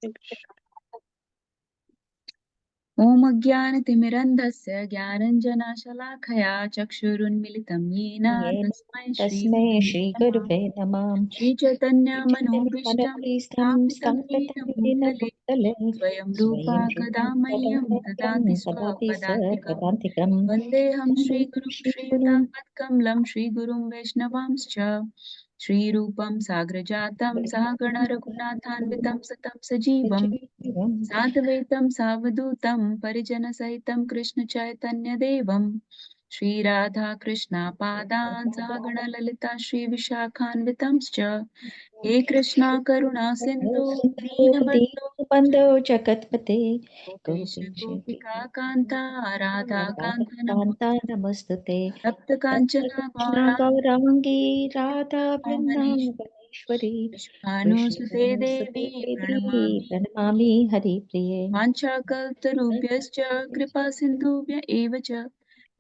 ॐ अज्ञानतिमिरन्धस्य ज्ञानञ्जनशलाखया चक्षुरुन्मिलितं येन तस्मै श्रीगुरुवे नमः। श्रीचैतन्यमनोभीष्टं स्थापितं येन येन भूतले भूतले स्वयं रूपा स्वयं कदा कदा मह्यं ददाति ददाति स्वपदान्तिकं स्वपदान्तिकम्। वन्देऽहं श्रीगुरुं श्रीगुरुं श्रीयुतापत्कमलं श्रीगुरुं वैष्णवांश्च श्रीरूपं साग्रजातं सहगण रघुनाथान्वितं सतं सजीवम् साद्वैतं सावधूतं परिजनसहितं कृष्णचैतन्यदेवं श्रीराधा कृष्णपादान् सहगणललिता श्रीविशाखान्वितंश्च हे कृष्णा करुणा सिन्धु दीनबन्धो दीनबन्धो जगत्पते गोपेश गोपिका कान्ता राधाकान्त कान्ता नमस्तुते। सप्तकाञ्चना गौराङ्गी राधा गौराङ्गी वृन्दावनेश्वरी कृष्णानुसुते देवी वृषभानुसुते देवी प्रणमामि प्रणमामि हरिप्रिये। वाञ्छाकल्पतरुभ्यश्च कृपा सिन्धुभ्य एव च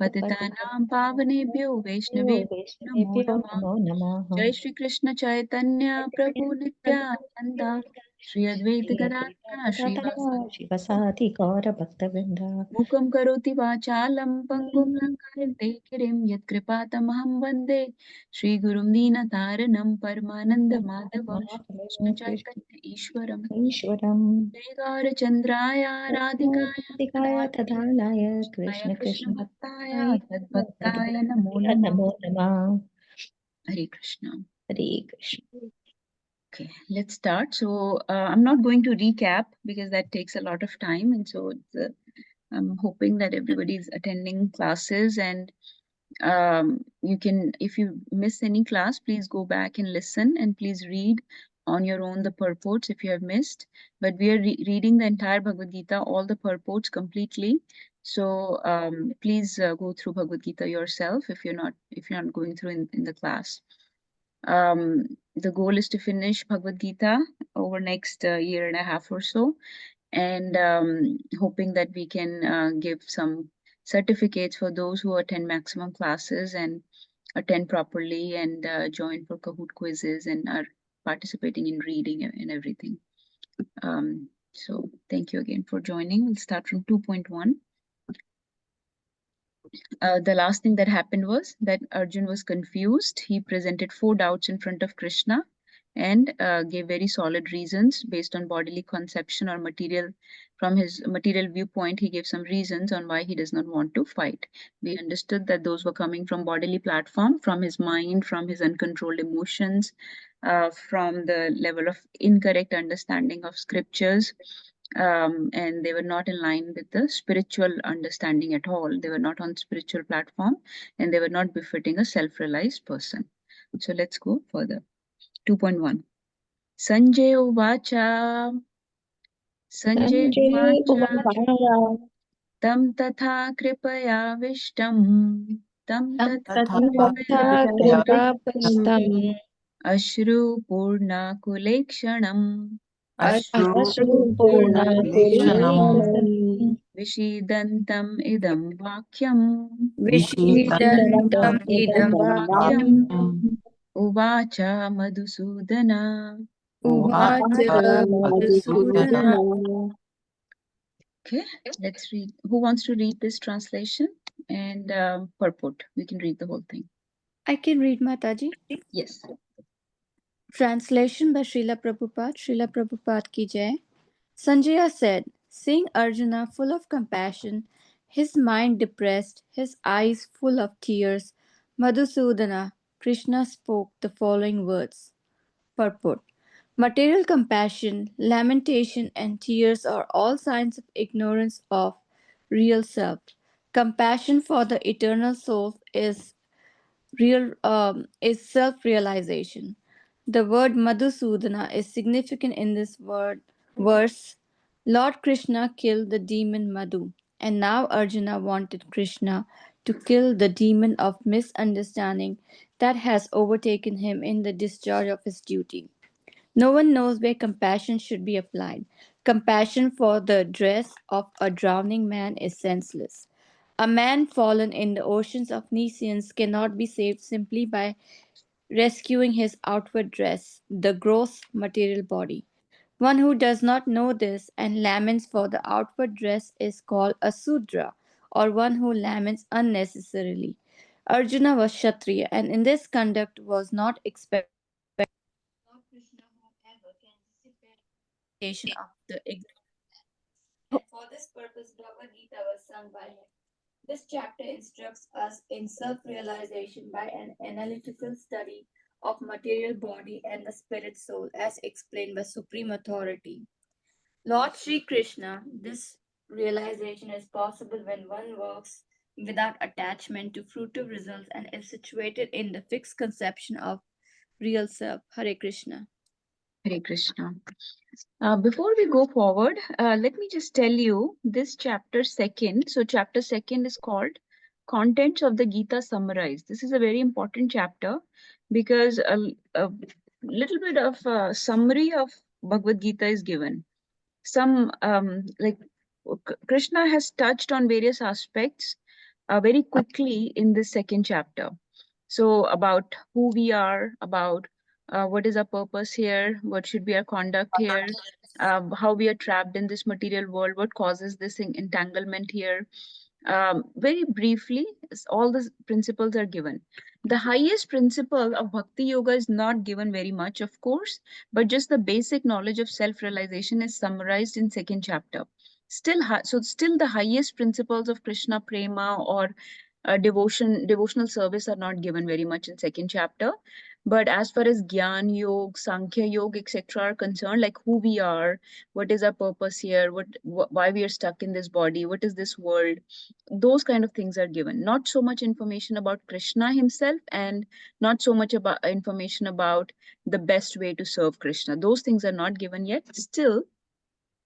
पतितानां पावनेभ्यो वैष्णवेभ्यो नमो वैष्णवेभ्यो नमः। नमो नमः। जय श्री कृष्ण चैतन्य प्रभु नित्यानंद श्री अद्वैत गदाधर श्रीवासादि शिवसादि गौरभक्तवृन्द। मूकं करोति वाचालं पङ्गुं लङ्घयन्ते गिरिं यत्कृपातमहं वन्दे श्रीगुरुं दीनतारिणं परमानन्दमाधवं श्रीकृष्ण चैतन्य ईश्वरम् ईश्वरम् जय गौरचन्द्राय राधिकाय राधिकाय तदालय कृष्णाय कृष्ण कृष्ण कृष्णभक्ताय तद्भक्ताय नमो तद्भक्ताय नमः। नमो नमः। हरे कृष्ण। हरे Krishna. Okay, let's start. So I'm not going to recap because that takes a lot of time, and so I'm hoping that everybody is attending classes, and you can, if you miss any class, please go back and listen, and please read on your own the purports if you have missed. But we are reading the entire Bhagavad Gita, all the purports completely. So please go through Bhagavad Gita yourself if you're not going through in the class. The goal is to finish Bhagavad Gita over next year and a half or so, and hoping that we can give some certificates for those who attend maximum classes and attend properly and join for Kahoot quizzes and are participating in reading and everything. So thank you again for joining. We'll start from 2.1. The last thing that happened was that Arjun was confused. He presented 4 doubts in front of Krishna and gave very solid reasons based on bodily conception or material. From his material viewpoint, he gave some reasons on why he does not want to fight. We understood that those were coming from bodily platform, from his mind, from his uncontrolled emotions, from the level of incorrect understanding of scriptures, and they were not in line with the spiritual understanding at all. They were not on spiritual platform, and they were not befitting a self-realized person. So let's go further. 2.1. Sanjay Uvacha. Sanjay Uvacha. Tam tatha kripayavishtam. Tam tatha कृपापुष्टम् Ashru Purna Kulekshanam. अश्रुपूर्णाकुलेक्षणम् Vishidantam idam vakyam. विषीदन्तम् इदं Vakyam वाक्यम् Uvacha Madhusudana. उवाच मधुसूदनः। Okay, let's read. Who wants to read this translation and purport? We can read the whole thing. I can read, Mataji. Yes. Translation by Srila Prabhupada. Srila Prabhupada ki jai. Sanjaya said, seeing Arjuna full of compassion, his mind depressed, his eyes full of tears, Madhusudana, Krishna spoke the following words. Purport. Material compassion, lamentation, and tears are all signs of ignorance of real self. Compassion for the eternal soul is self-realization. The word Madhusudana is significant in this verse. Lord Krishna killed the demon Madhu, and now Arjuna wanted Krishna to kill the demon of misunderstanding that has overtaken him in the discharge of his duty. No one knows where compassion should be applied. Compassion for the dress of a drowning man is senseless. A man fallen in the oceans of nescience cannot be saved simply by rescuing his outward dress, the gross material body. One who does not know this and laments for the outward dress is called a Sudra, or one who laments unnecessarily. Arjuna was Kshatriya, and in this conduct was not expected. Lord Krishna, however, can dissipate the expectation of the ignorant. And for this purpose, Bhagavad Gita was sung by him. This chapter instructs us in self realization by an analytical study of material body and the spirit soul, as explained by Supreme Authority. Lord Sri Krishna, this realization is possible when one works without attachment to fruitive results and is situated in the fixed conception of real self. Hare Krishna. Hare Krishna. Before we go forward, let me just tell you this chapter second. So chapter second is called Contents of the Gita Summarized. This is a very important chapter because a little bit of a summary of Bhagavad Gita is given. Some Krishna has touched on various aspects very quickly in this second chapter. So about who we are, about what is our purpose here, what should be our conduct here, how we are trapped in this material world, what causes this entanglement here. Very briefly, all the principles are given. The highest principle of Bhakti Yoga is not given very much, of course, but just the basic knowledge of self-realization is summarized in second chapter. Still, still the highest principles of Krishna Prema or devotional service are not given very much in second chapter. But as far as Gyan Yoga, Sankhya Yoga, etc. are concerned, like who we are, what is our purpose here, why we are stuck in this body, what is this world, those kind of things are given. Not so much information about Krishna himself and not so much about information about the best way to serve Krishna. Those things are not given yet. Still,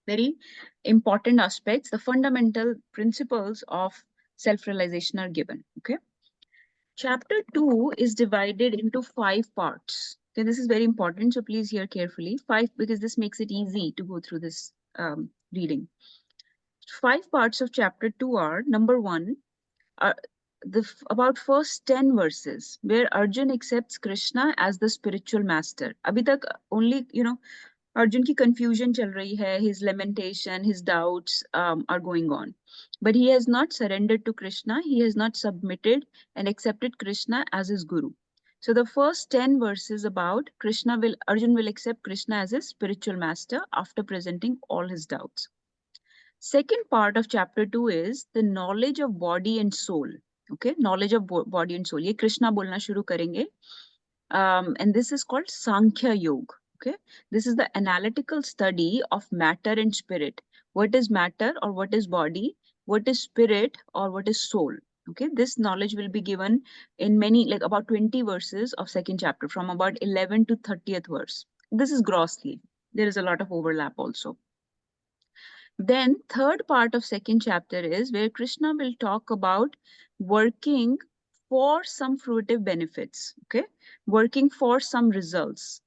very important aspects, the fundamental principles of self-realization are given. Okay. Chapter 2 is divided into 5 parts. Okay, this is very important, so please hear carefully. 5, because this makes it easy to go through this reading. 5 parts of chapter 2 are, number 1, about first 10 verses, where Arjun accepts Krishna as the spiritual master. Abhi tak only, Arjun ki confusion chal rahi hai, his lamentation, his doubts are going on. But he has not surrendered to Krishna, he has not submitted and accepted Krishna as his guru. So the first 10 verses about Arjun will accept Krishna as his spiritual master after presenting all his doubts. Second part of chapter 2 is the knowledge of body and soul. Okay, knowledge of body and soul. Ye Krishna bolna shuru karenge. And this is called Sankhya Yoga. Okay, this is the analytical study of matter and spirit. What is matter or what is body? What is spirit or what is soul? Okay, this knowledge will be given in many, like about 20 verses of second chapter, from about 11 to 30th verse. This is grossly. There is a lot of overlap also. Then third part of second chapter is where Krishna will talk about working for some fruitive benefits, okay? Working for some results,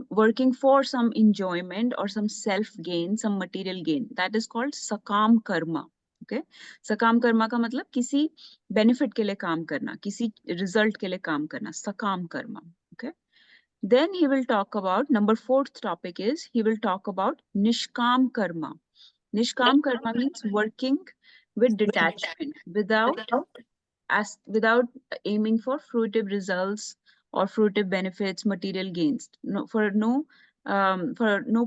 working for some enjoyment or some self-gain, some material gain. That is called sakam karma, okay? Sakam karma ka matlab kisi benefit ke liye kaam karna, kisi result ke liye kaam karna, sakam karma, okay? Then he will talk about, number 4th topic is, he will talk about nishkam karma. Nishkam karma means working with detachment, without aiming for fruitive results or fruitive benefits, material gains, for no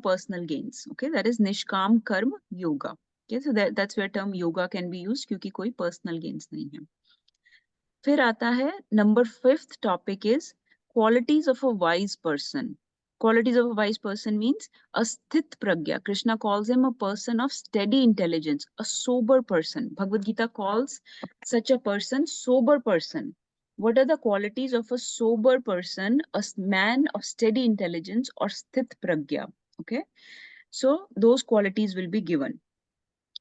personal gains. Okay, that is nishkam karma yoga. Okay, so that's where term yoga can be used, क्योंकि कोई personal gains नहीं है. फिर आता है number 5th topic is qualities of a wise person. Qualities of a wise person means a sthit pragya. Krishna calls him a person of steady intelligence, a sober person. Bhagavad Gita calls such a person sober person. What are the qualities of a sober person, a man of steady intelligence or sthit pragya? Okay, so those qualities will be given.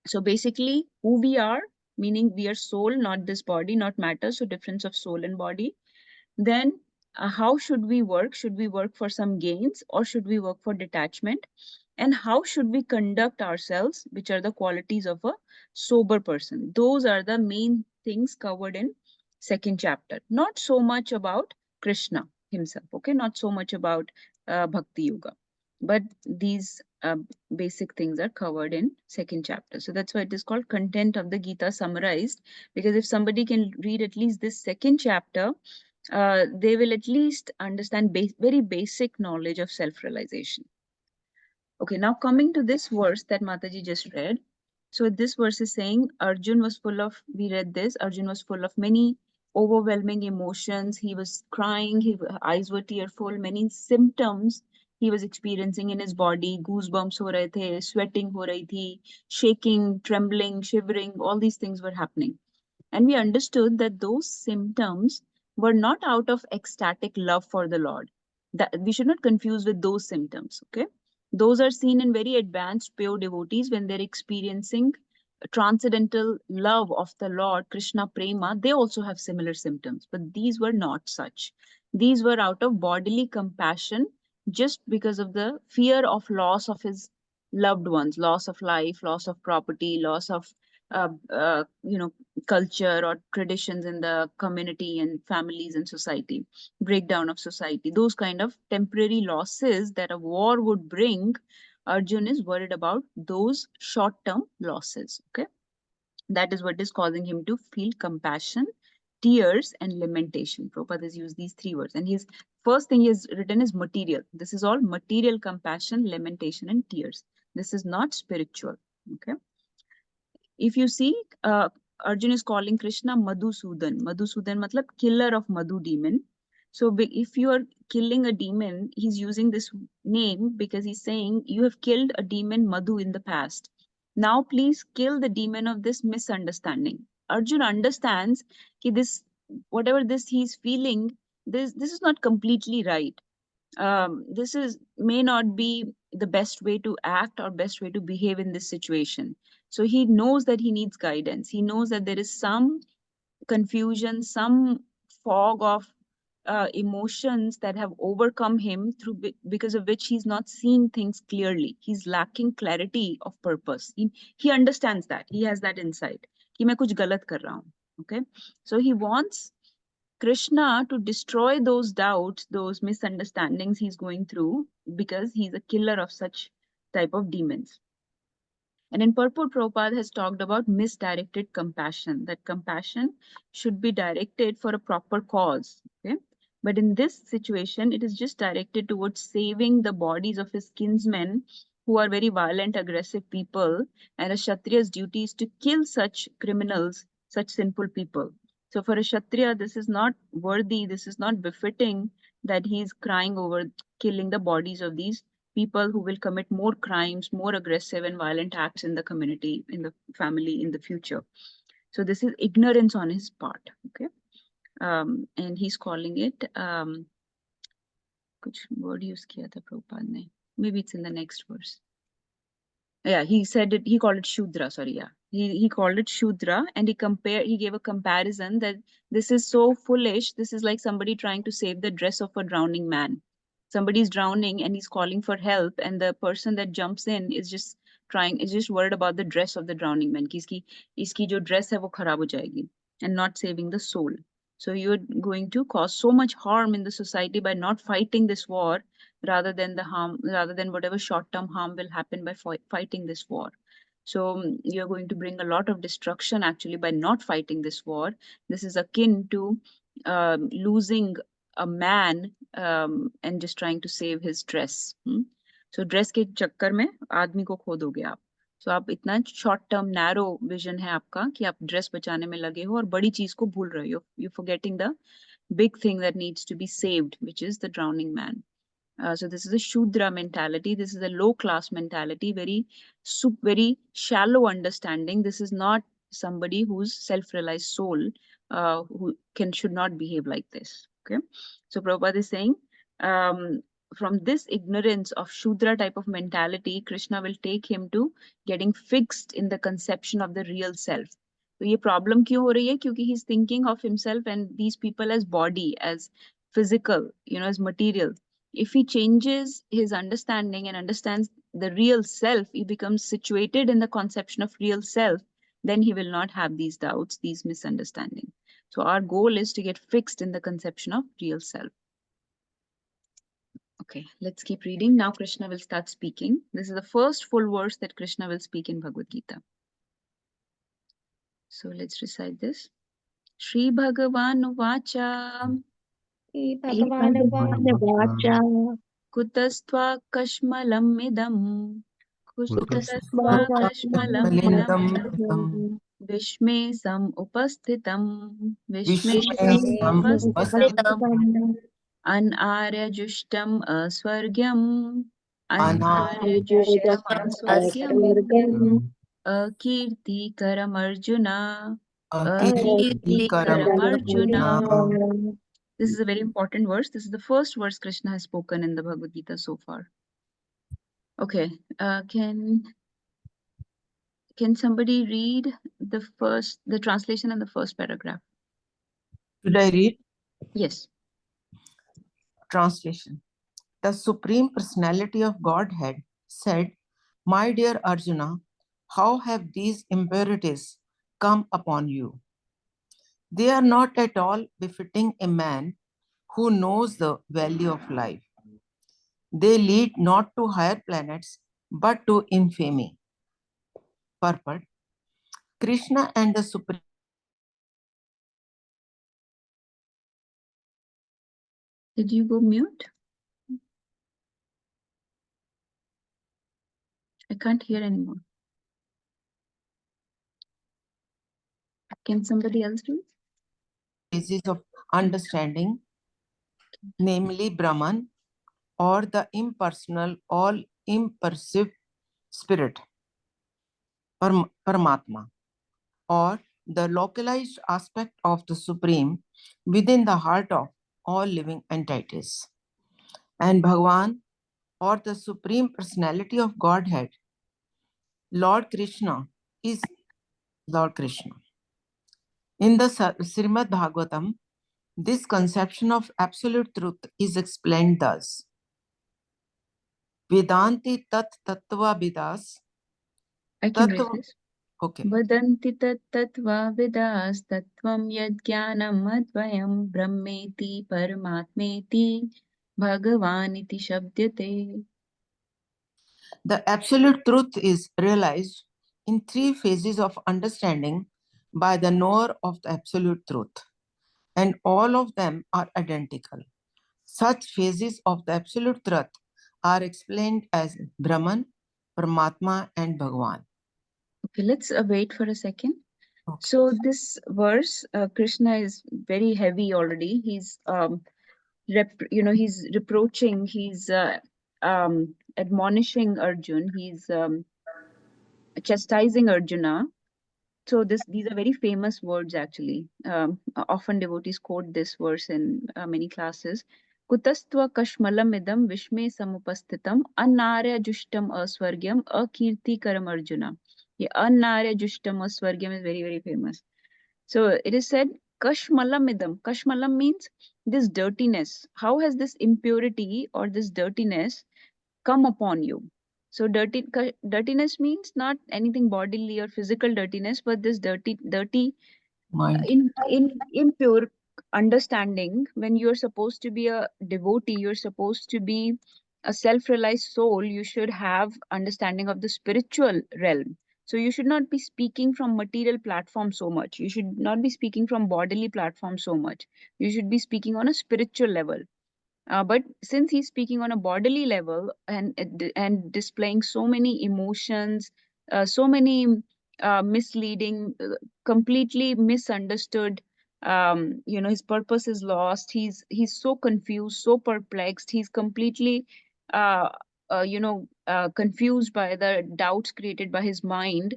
So basically, who we are, meaning we are soul, not this body, not matter. So difference of soul and body. Then how should we work? Should we work for some gains or should we work for detachment? And how should we conduct ourselves, which are the qualities of a sober person? Those are the main things covered in second chapter. Not so much about Krishna himself, okay? Not so much about Bhakti Yoga. but these basic things are covered in second chapter. So that's why it is called content of the Gita summarized, because if somebody can read at least this second chapter, they will at least understand very basic knowledge of self-realization. Okay, now coming to this verse that Mataji just read. So this verse is saying Arjun was full of, we read this, Arjun was full of many overwhelming emotions. He was crying, his eyes were tearful, many symptoms he was experiencing in his body. Goosebumps ho rahe the, sweating ho rahi thi, shaking, trembling, shivering, all these things were happening. And we understood that those symptoms were not out of ecstatic love for the Lord. That we should not confuse with those symptoms. Okay, those are seen in very advanced pure devotees when they're experiencing transcendental love of the Lord, Krishna Prema. They also have similar symptoms, but these were not such. These were out of bodily compassion, just because of the fear of loss of his loved ones, loss of life, loss of property, loss of you know, culture or traditions in the community and families and society, breakdown of society, those kind of temporary losses that a war would bring. Arjun is worried about those short-term losses. Okay, that is what is causing him to feel compassion, tears, and lamentation. Prabhupada has used these three words, and his first thing he has written is material. This is all material compassion, lamentation, and tears. This is not spiritual. Okay, if you see, Arjun is calling Krishna Madhusudan. Madhusudan matlab killer of Madhu demon. So if you are killing a demon, he's using this name because he's saying you have killed a demon Madhu in the past. Now please kill the demon of this misunderstanding. Arjun understands that this, whatever this he's feeling, this is not completely right. This is may not be the best way to act or best way to behave in this situation. So he knows that he needs guidance. He knows that there is some confusion, some fog of emotions that have overcome him through because of which he's not seeing things clearly. He's lacking clarity of purpose. He understands that. He has that insight. कि मैं कुछ गलत कर रहा हूँ. Okay, so he wants Krishna to destroy those doubts, those misunderstandings he's going through, because he's a killer of such type of demons. And in Purport, Prabhupada has talked about misdirected compassion, that compassion should be directed for a proper cause. Okay? But in this situation, it is just directed towards saving the bodies of his kinsmen who are very violent, aggressive people. And a Kshatriya's duty is to kill such criminals, such sinful people. So for a Kshatriya, this is not worthy, this is not befitting that he is crying over killing the bodies of these people who will commit more crimes, more aggressive and violent acts in the community, in the family, in the future. So this is ignorance on his part. Okay, and he's calling it kuch word use kiya tha Prabhupada ne. Maybe it's in the next verse. Yeah, he said it, he called it Shudra, sorry, yeah. He called it Shudra, and he gave a comparison that this is so foolish. This is like somebody trying to save the dress of a drowning man. Somebody's drowning and he's calling for help, and the person that jumps in is just worried about the dress of the drowning man. Ki iski jo dress hai wo kharab ho jayegi, and not saving the soul. So you're going to cause so much harm in the society by not fighting this war, rather than whatever short-term harm will happen by fighting this war. So you're going to bring a lot of destruction actually by not fighting this war. This is akin to losing a man and just trying to save his dress. So dress के चक्कर में आदमी को खो दोगे आप. So आप इतना short term narrow vision है आपका कि आप dress बचाने में लगे हो और बड़ी चीज को भूल रहे हो. You're forgetting the big thing that needs to be saved, which is the drowning man. So this is a Shudra mentality. This is a low class mentality, very shallow understanding. This is not somebody who's self-realized soul who should not behave like this. Okay, so Prabhupada is saying from this ignorance of Shudra type of mentality, Krishna will take him to getting fixed in the conception of the real self. तो ये problem क्यों हो रही है? क्योंकि he's thinking of himself and these people as body, as physical, as material. If he changes his understanding and understands the real self, he becomes situated in the conception of real self, then he will not have these doubts, these misunderstandings. So our goal is to get fixed in the conception of real self. Okay, let's keep reading. Now Krishna will start speaking. This is the first full verse that Krishna will speak in Bhagavad Gita. So let's recite this. Shri Bhagavan Vacha Bhagavanuvacha Kutastva Kashmalam Midam Kutastva Kashmalam Malindam Midam Vishme Sam Upastitam Vishme Vishme Sam Upastitam Vishnu Anarya Jushtam Aswargyam Anarya Anarya Jushtam Aswargyam Akirti Karam Arjuna Akirti Karam Arjuna. This is a very important verse. This is the first verse Krishna has spoken in the Bhagavad Gita so far. Okay, can somebody read the translation and the first paragraph? Should I read? Yes. Translation. The Supreme Personality of Godhead said, "My dear Arjuna, how have these impurities come upon you? They are not at all befitting a man who knows the value of life. They lead not to higher planets, but to infamy." Purport. Krishna and the Supreme Did you go mute? I can't hear anymore. Can somebody else do it? phases of understanding, namely Brahman, or the impersonal, all impersive spirit, Paramatma, or the localized aspect of the Supreme within the heart of all living entities. And Bhagavan, or the Supreme Personality of Godhead, Lord Krishna, is Lord Krishna. In the Srimad Bhagavatam, this conception of absolute truth is explained thus. Vedanti tat tattva vidas. I can read this. Okay. Vadanti tat tattva vidas tattvam yad jnanam advayam brahmeti paramatmeti bhagavaniti shabdyate. The absolute truth is realized in three phases of understanding by the knower of the absolute truth, and all of them are identical. Such phases of the absolute truth are explained as Brahman, Paramatma, and Bhagavan. Okay, let's wait for a second. Okay. So this verse, Krishna is very heavy already. He's he's reproaching, he's admonishing Arjun, he's chastising Arjuna. So these are very famous words actually. Often devotees quote this verse in many classes. Kutastva kashmalam idam vishme samupastitam annarya jushtam aswargyam akirti karam Arjuna. Yeah, annarya jushtam aswargyam is very, very famous. So it is said, Kashmalam idam. Kashmalam means this dirtiness. How has this impurity or this dirtiness come upon you? So dirtiness means not anything bodily or physical dirtiness, but this dirty Mind. in impure understanding. When you're supposed to be a devotee, you're supposed to be a self-realized soul, you should have understanding of the spiritual realm. So you should not be speaking from material platform so much, you should not be speaking from bodily platform so much, you should be speaking on a spiritual level. But since he's speaking on a bodily level and displaying so many emotions, so many misleading, completely misunderstood, his purpose is lost. He's so confused, so perplexed. He's completely, confused by the doubts created by his mind.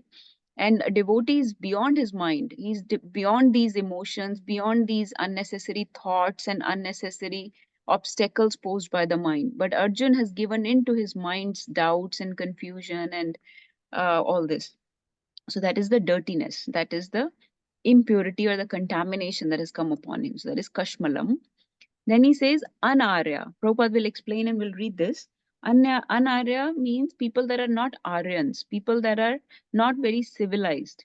And a devotee is beyond his mind. He's beyond these emotions, beyond these unnecessary thoughts and unnecessary obstacles posed by the mind. But Arjun has given in to his mind's doubts and confusion and all this. So that is the dirtiness, that is the impurity or the contamination that has come upon him. So that is Kashmalam. Then he says Anarya. Prabhupada will explain and will read this. Anarya means people that are not Aryans, people that are not very civilized.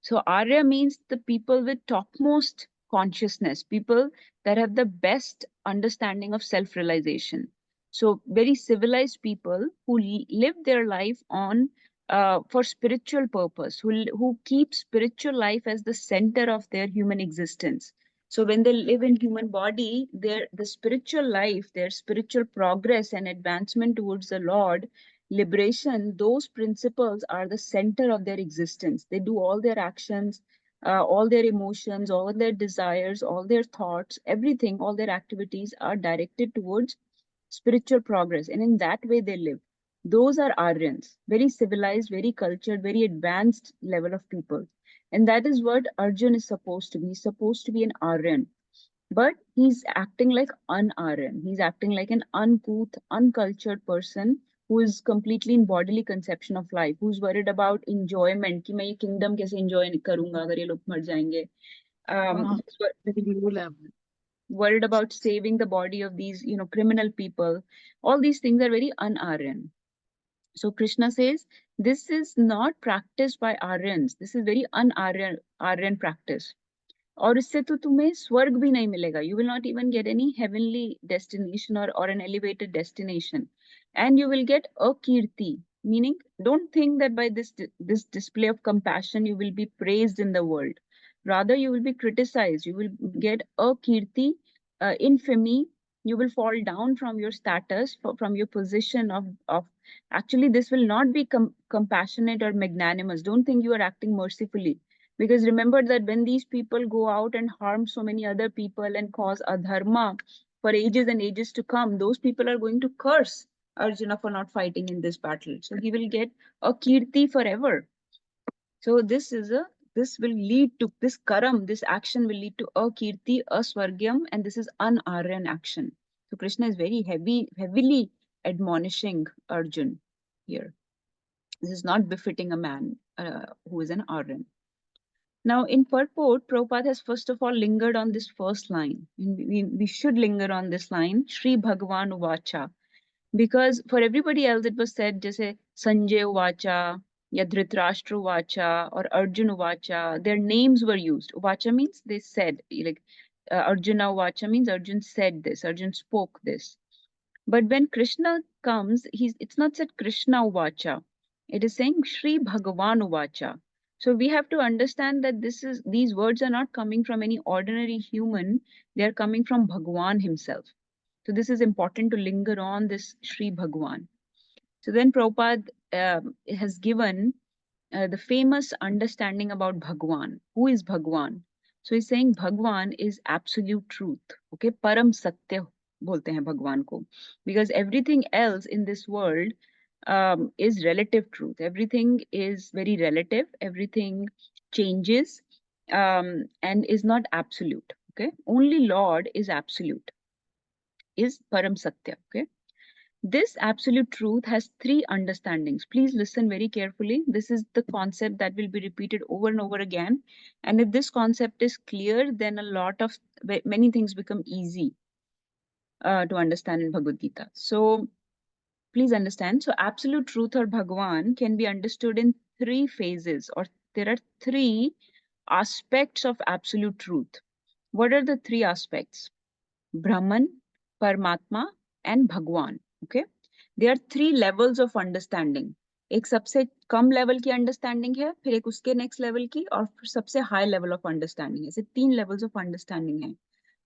So Arya means the people with topmost consciousness, people that have the best understanding of self-realization. So very civilized people who live their life on for spiritual purpose, who keep spiritual life as the center of their human existence. So when they live in human body, the spiritual life, their spiritual progress and advancement towards the Lord, liberation, those principles are the center of their existence. They do all their actions, all their emotions, all their desires, all their thoughts, everything, all their activities are directed towards spiritual progress, and in that way they live. Those are Aryans, very civilized, very cultured, very advanced level of people. And that is what Arjun is supposed to be. He's supposed to be an Aryan, but he's acting like an Aryan. He's acting like an uncouth, uncultured person who is completely in bodily conception of life, who's worried about enjoyment, कि मैं ये kingdom कैसे enjoy करूंगा अगर ये लोग मर जाएंगे. Worried about saving the body of these, criminal people. All these things are very un-Aryan. So Krishna says, this is not practiced by Aryans. This is very un-Aryan practice. और इससे तो तुम्हें स्वर्ग भी नहीं मिलेगा. You will not even get any heavenly destination or an elevated destination. And you will get a kirti, meaning don't think that by this display of compassion you will be praised in the world. Rather, you will be criticized. You will get a kirti, infamy. You will fall down from your status, from your position of actually, this will not be compassionate or magnanimous. Don't think you are acting mercifully. Because remember that when these people go out and harm so many other people and cause adharma for ages and ages to come, those people are going to curse Arjuna for not fighting in this battle. So he will get a kirti forever. So this will lead to this karam, this action will lead to a kirti, a swargyam, and this is un-Aryan action. So Krishna is very heavily admonishing Arjun here. This is not befitting a man who is an Aryan. Now, in purport, Prabhupada has first of all lingered on this first line. We should linger on this line, Shri Bhagavan Uvacha. Because for everybody else, it was said, just Sanjay Uvacha, ya Dhritarashtra Uvacha, or Arjun Uvacha. Their names were used. Uvacha means they said, like Arjuna Uvacha means Arjun said this, Arjun spoke this. But when Krishna comes, it's not said Krishna Uvacha. It is saying Shri Bhagavan Uvacha. So we have to understand that these words are not coming from any ordinary human. They are coming from Bhagavan himself. So this is important to linger on this Shri Bhagavan. So then Prabhupada has given the famous understanding about Bhagavan. Who is Bhagavan? So he's saying Bhagavan is absolute truth. Okay, Param Satya bolte hain Bhagavan ko. Because everything else in this world is relative truth. Everything is very relative. Everything changes and is not absolute. Okay, only Lord is absolute, is Param Satya. Okay. This absolute truth has three understandings. Please listen very carefully. This is the concept that will be repeated over and over again. And if this concept is clear, then many things become easy to understand in Bhagavad Gita. So please understand. So absolute truth or Bhagavan can be understood in three phases, or there are three aspects of absolute truth. What are the three aspects? Brahman, Paramatma, and Bhagwan. Okay. There are three levels of understanding. एक सबसे कम level की understanding है, फिर एक उसके next level की, और फिर सबसे हाई लेवल ऑफ अंडरस्टैंडिंग है. ऐसे तीन लेवल्स ऑफ अंडरस्टैंडिंग है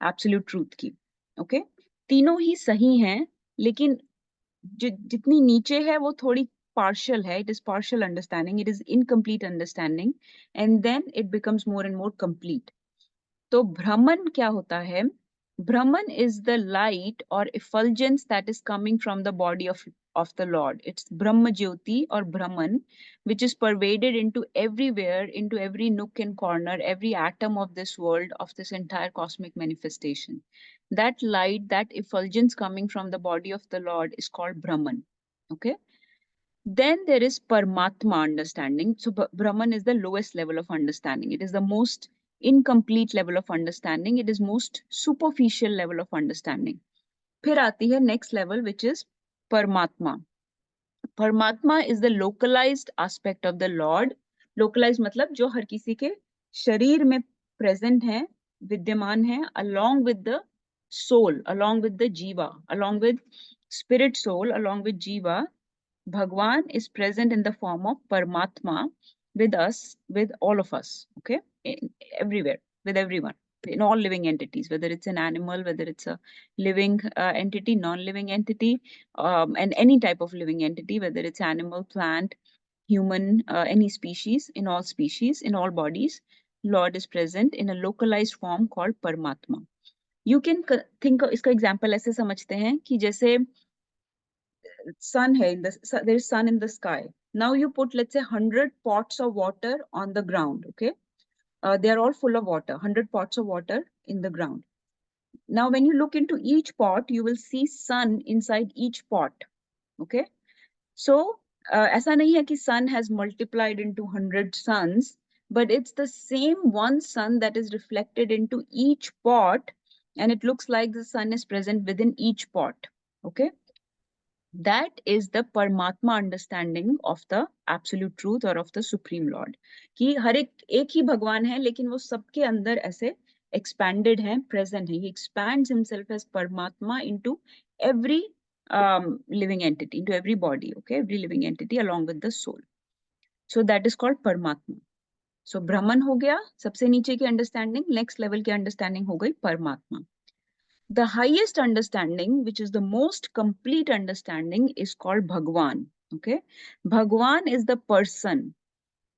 एब्सोल्यूट ट्रूथ की. ओके, तीनों ही सही हैं, लेकिन जितनी नीचे है वो थोड़ी partial है. It is partial understanding. It is incomplete understanding, and then it becomes more and more complete. तो Brahman क्या होता है? Brahman is the light or effulgence that is coming from the body of the Lord. It's Brahma Jyoti or Brahman, which is pervaded into everywhere, into every nook and corner, every atom of this world, of this entire cosmic manifestation. That light, that effulgence coming from the body of the Lord is called Brahman. Okay. Then there is Paramatma understanding. So Brahman is the lowest level of understanding. It is the most incomplete level of understanding. It is most superficial level of understanding. फिर आती है next level, which is Paramatma. Paramatma is the localized aspect of the Lord. Localized मतलब जो हर किसी के शरीर में present है, विद्यमान है, along with the soul, along with the jiva, along with spirit soul along with Jiva, Bhagwan is present in the form of Paramatma with us, with all of us, okay? Everywhere, with everyone, in all living entities, whether it's an animal, whether it's a living entity, non-living entity, and any type of living entity, whether it's animal, plant, human, any species, in all bodies, Lord is present in a localized form called Paramatma. You can think of इसका example ऐसे समझते हैं कि जैसे sun hai there is sun in the sky. Now you put, let's say, 100 pots of water on the ground, okay? They are all full of water, 100 pots of water in the ground. Now, when you look into each pot, you will see sun inside each pot, okay? So, ऐसा नहीं है कि sun has multiplied into 100 suns, but it's the same one sun that is reflected into each pot, and it looks like the sun is present within each pot, okay? That is the Paramatma understanding of the absolute truth or of the Supreme Lord. कि हर एक ही भगवान है, लेकिन वो सबके अंदर ऐसे expanded है, present है. He expands himself as Paramatma into every living entity, into every body, okay? Every living entity along with the soul. So that is called Paramatma. So Brahman हो गया, सबसे नीचे की understanding, next level की understanding हो गई Paramatma. The highest understanding, which is the most complete understanding, is called Bhagwan. Okay, Bhagwan is the person,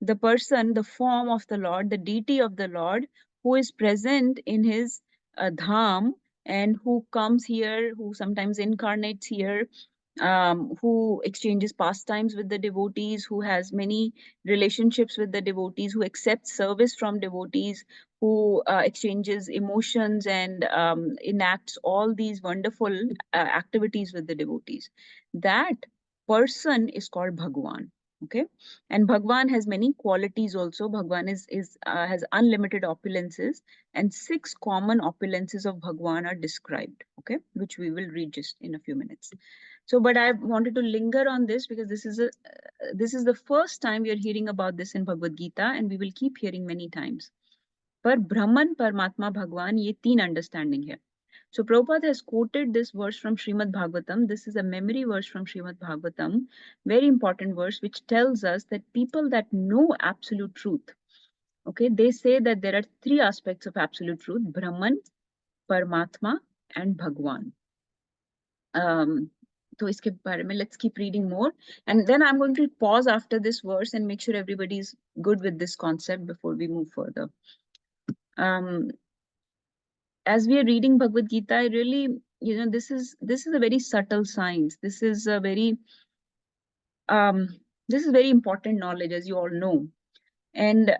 the form of the Lord, the deity of the Lord, who is present in his dham and who comes here, who sometimes incarnates here, who exchanges pastimes with the devotees, who has many relationships with the devotees, who accepts service from devotees, who exchanges emotions and enacts all these wonderful activities with the devotees. That person is called Bhagwan. Okay, and Bhagwan has many qualities also. Bhagwan has unlimited opulences, and 6 common opulences of Bhagwan are described. Okay, which we will read just in a few minutes. So, but I wanted to linger on this because this is the first time we are hearing about this in Bhagavad Gita, and we will keep hearing many times. पर Brahman, Paramatma, Bhagwan, ये 3 understanding है. So Prabhupada has quoted this verse from Srimad Bhagavatam. This is a memory verse from Srimad Bhagavatam, very important verse, which tells us that people that know absolute truth, okay, they say that there are 3 aspects of absolute truth: Brahman, Paramatma, and Bhagwan. So iske baare mein, let's keep reading more, and then I'm going to pause after this verse and make sure everybody is good with this concept before we move further. As we are reading Bhagavad Gita, I really, this is a very subtle science. This is a very important knowledge, as you all know, and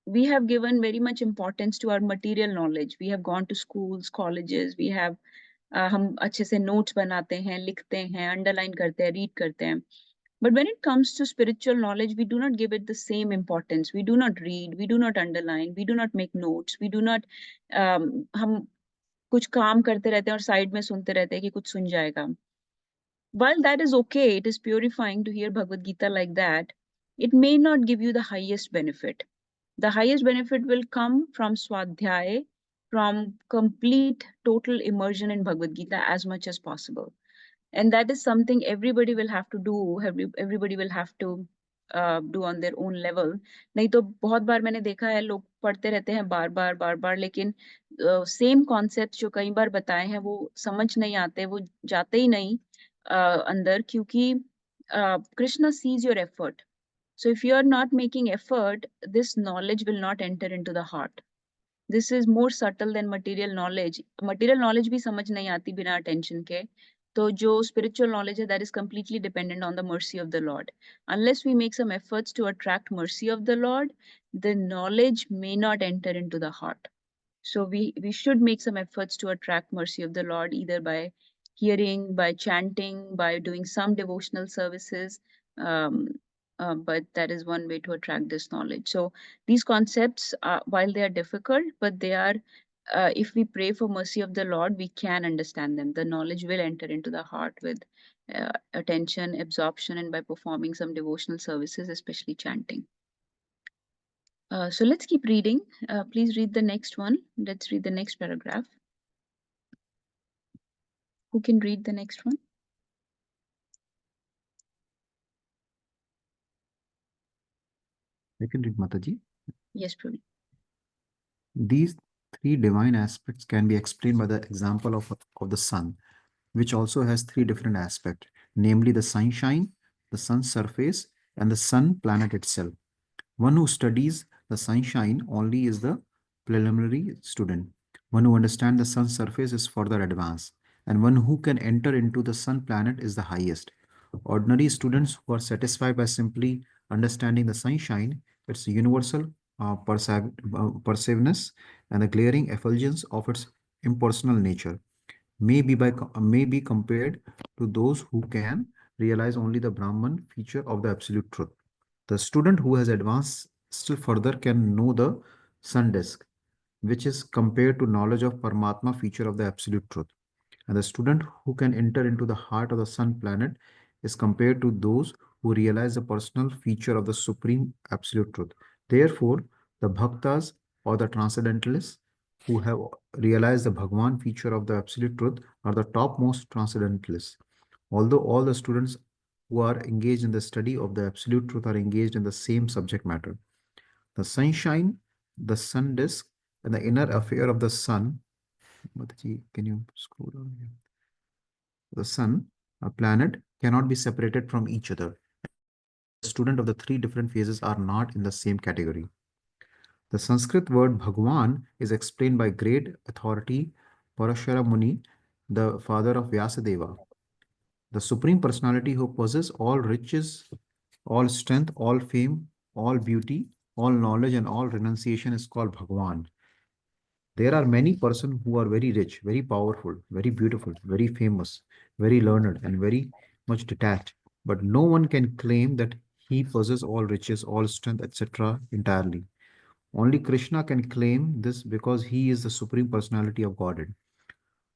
we have given very much importance to our material knowledge. We have gone to schools, colleges. We have हम अच्छे से notes बनाते हैं, लिखते हैं, underline करते हैं, read करते हैं. But when it comes to spiritual knowledge, we do not give it the same importance. We do not read, we do not underline, we do not make notes, we do not हम कुछ काम करते रहते हैं और side में सुनते रहते हैं कि कुछ सुन जाएगा. While that is okay, it is purifying to hear Bhagavad Gita like that, it may not give you the highest benefit. The highest benefit will come from Swadhyaya, from complete total immersion in Bhagavad Gita as much as possible. And that is something everybody will have to do, everybody will have to do on their own level. नहीं तो बहुत बार मैंने देखा है लोग पढ़ते रहते हैं बार बार, लेकिन सेम कॉन्सेप्ट जो कई बार बताए हैं वो समझ नहीं आते, वो जाते ही नहीं अंदर, क्योंकि Krishna sees your effort. So if you are not making effort, this knowledge will not enter into the heart. This is more subtle than material knowledge. Material knowledge भी समझ नहीं आती बिना attention के. तो जो spiritual knowledge है, that is completely dependent on the mercy of the Lord. Unless we make some efforts to attract mercy of the Lord, the knowledge may not enter into the heart. So we should make some efforts to attract mercy of the Lord, either by hearing, by chanting, by doing some devotional services. But that is one way to attract this knowledge. So these concepts, while they are difficult, but they are, if we pray for mercy of the Lord, we can understand them. The knowledge will enter into the heart with attention, absorption, and by performing some devotional services, especially chanting. So let's keep reading. Please read the next one. Let's read the next paragraph. Who can read the next one? I can read, Mataji. Yes, Prabhu. These three divine aspects can be explained by the example of the sun, which also has three different aspects, namely the sunshine, the sun's surface, and the sun planet itself. One who studies the sunshine only is the preliminary student. One who understands the sun's surface is further advanced, and one who can enter into the sun planet is the highest. Ordinary students who are satisfied by simply understanding the sunshine, its universal pervasiveness, and the glaring effulgence of its impersonal nature, may be compared to those who can realize only the Brahman feature of the absolute truth. The student who has advanced still further can know the sun disk, which is compared to knowledge of Paramatma feature of the absolute truth. And the student who can enter into the heart of the sun planet is compared to those who realize the personal feature of the supreme absolute truth. Therefore, the bhaktas or the transcendentalists who have realized the Bhagwan feature of the absolute truth are the topmost transcendentalists. Although all the students who are engaged in the study of the absolute truth are engaged in the same subject matter. The sunshine, the sun disk, and the inner affair of the sun. Mataji, can you scroll down here? The sun, a planet, cannot be separated from each other. The student of the three different phases are not in the same category. The Sanskrit word Bhagwan is explained by great authority Parashara Muni, the father of Vyasadeva. The Supreme Personality who possesses all riches, all strength, all fame, all beauty, all knowledge, and all renunciation is called Bhagwan. There are many persons who are very rich, very powerful, very beautiful, very famous, very learned, and very much detached. But no one can claim that he possesses all riches, all strength, etc. entirely. Only Krishna can claim this because he is the Supreme Personality of Godhead.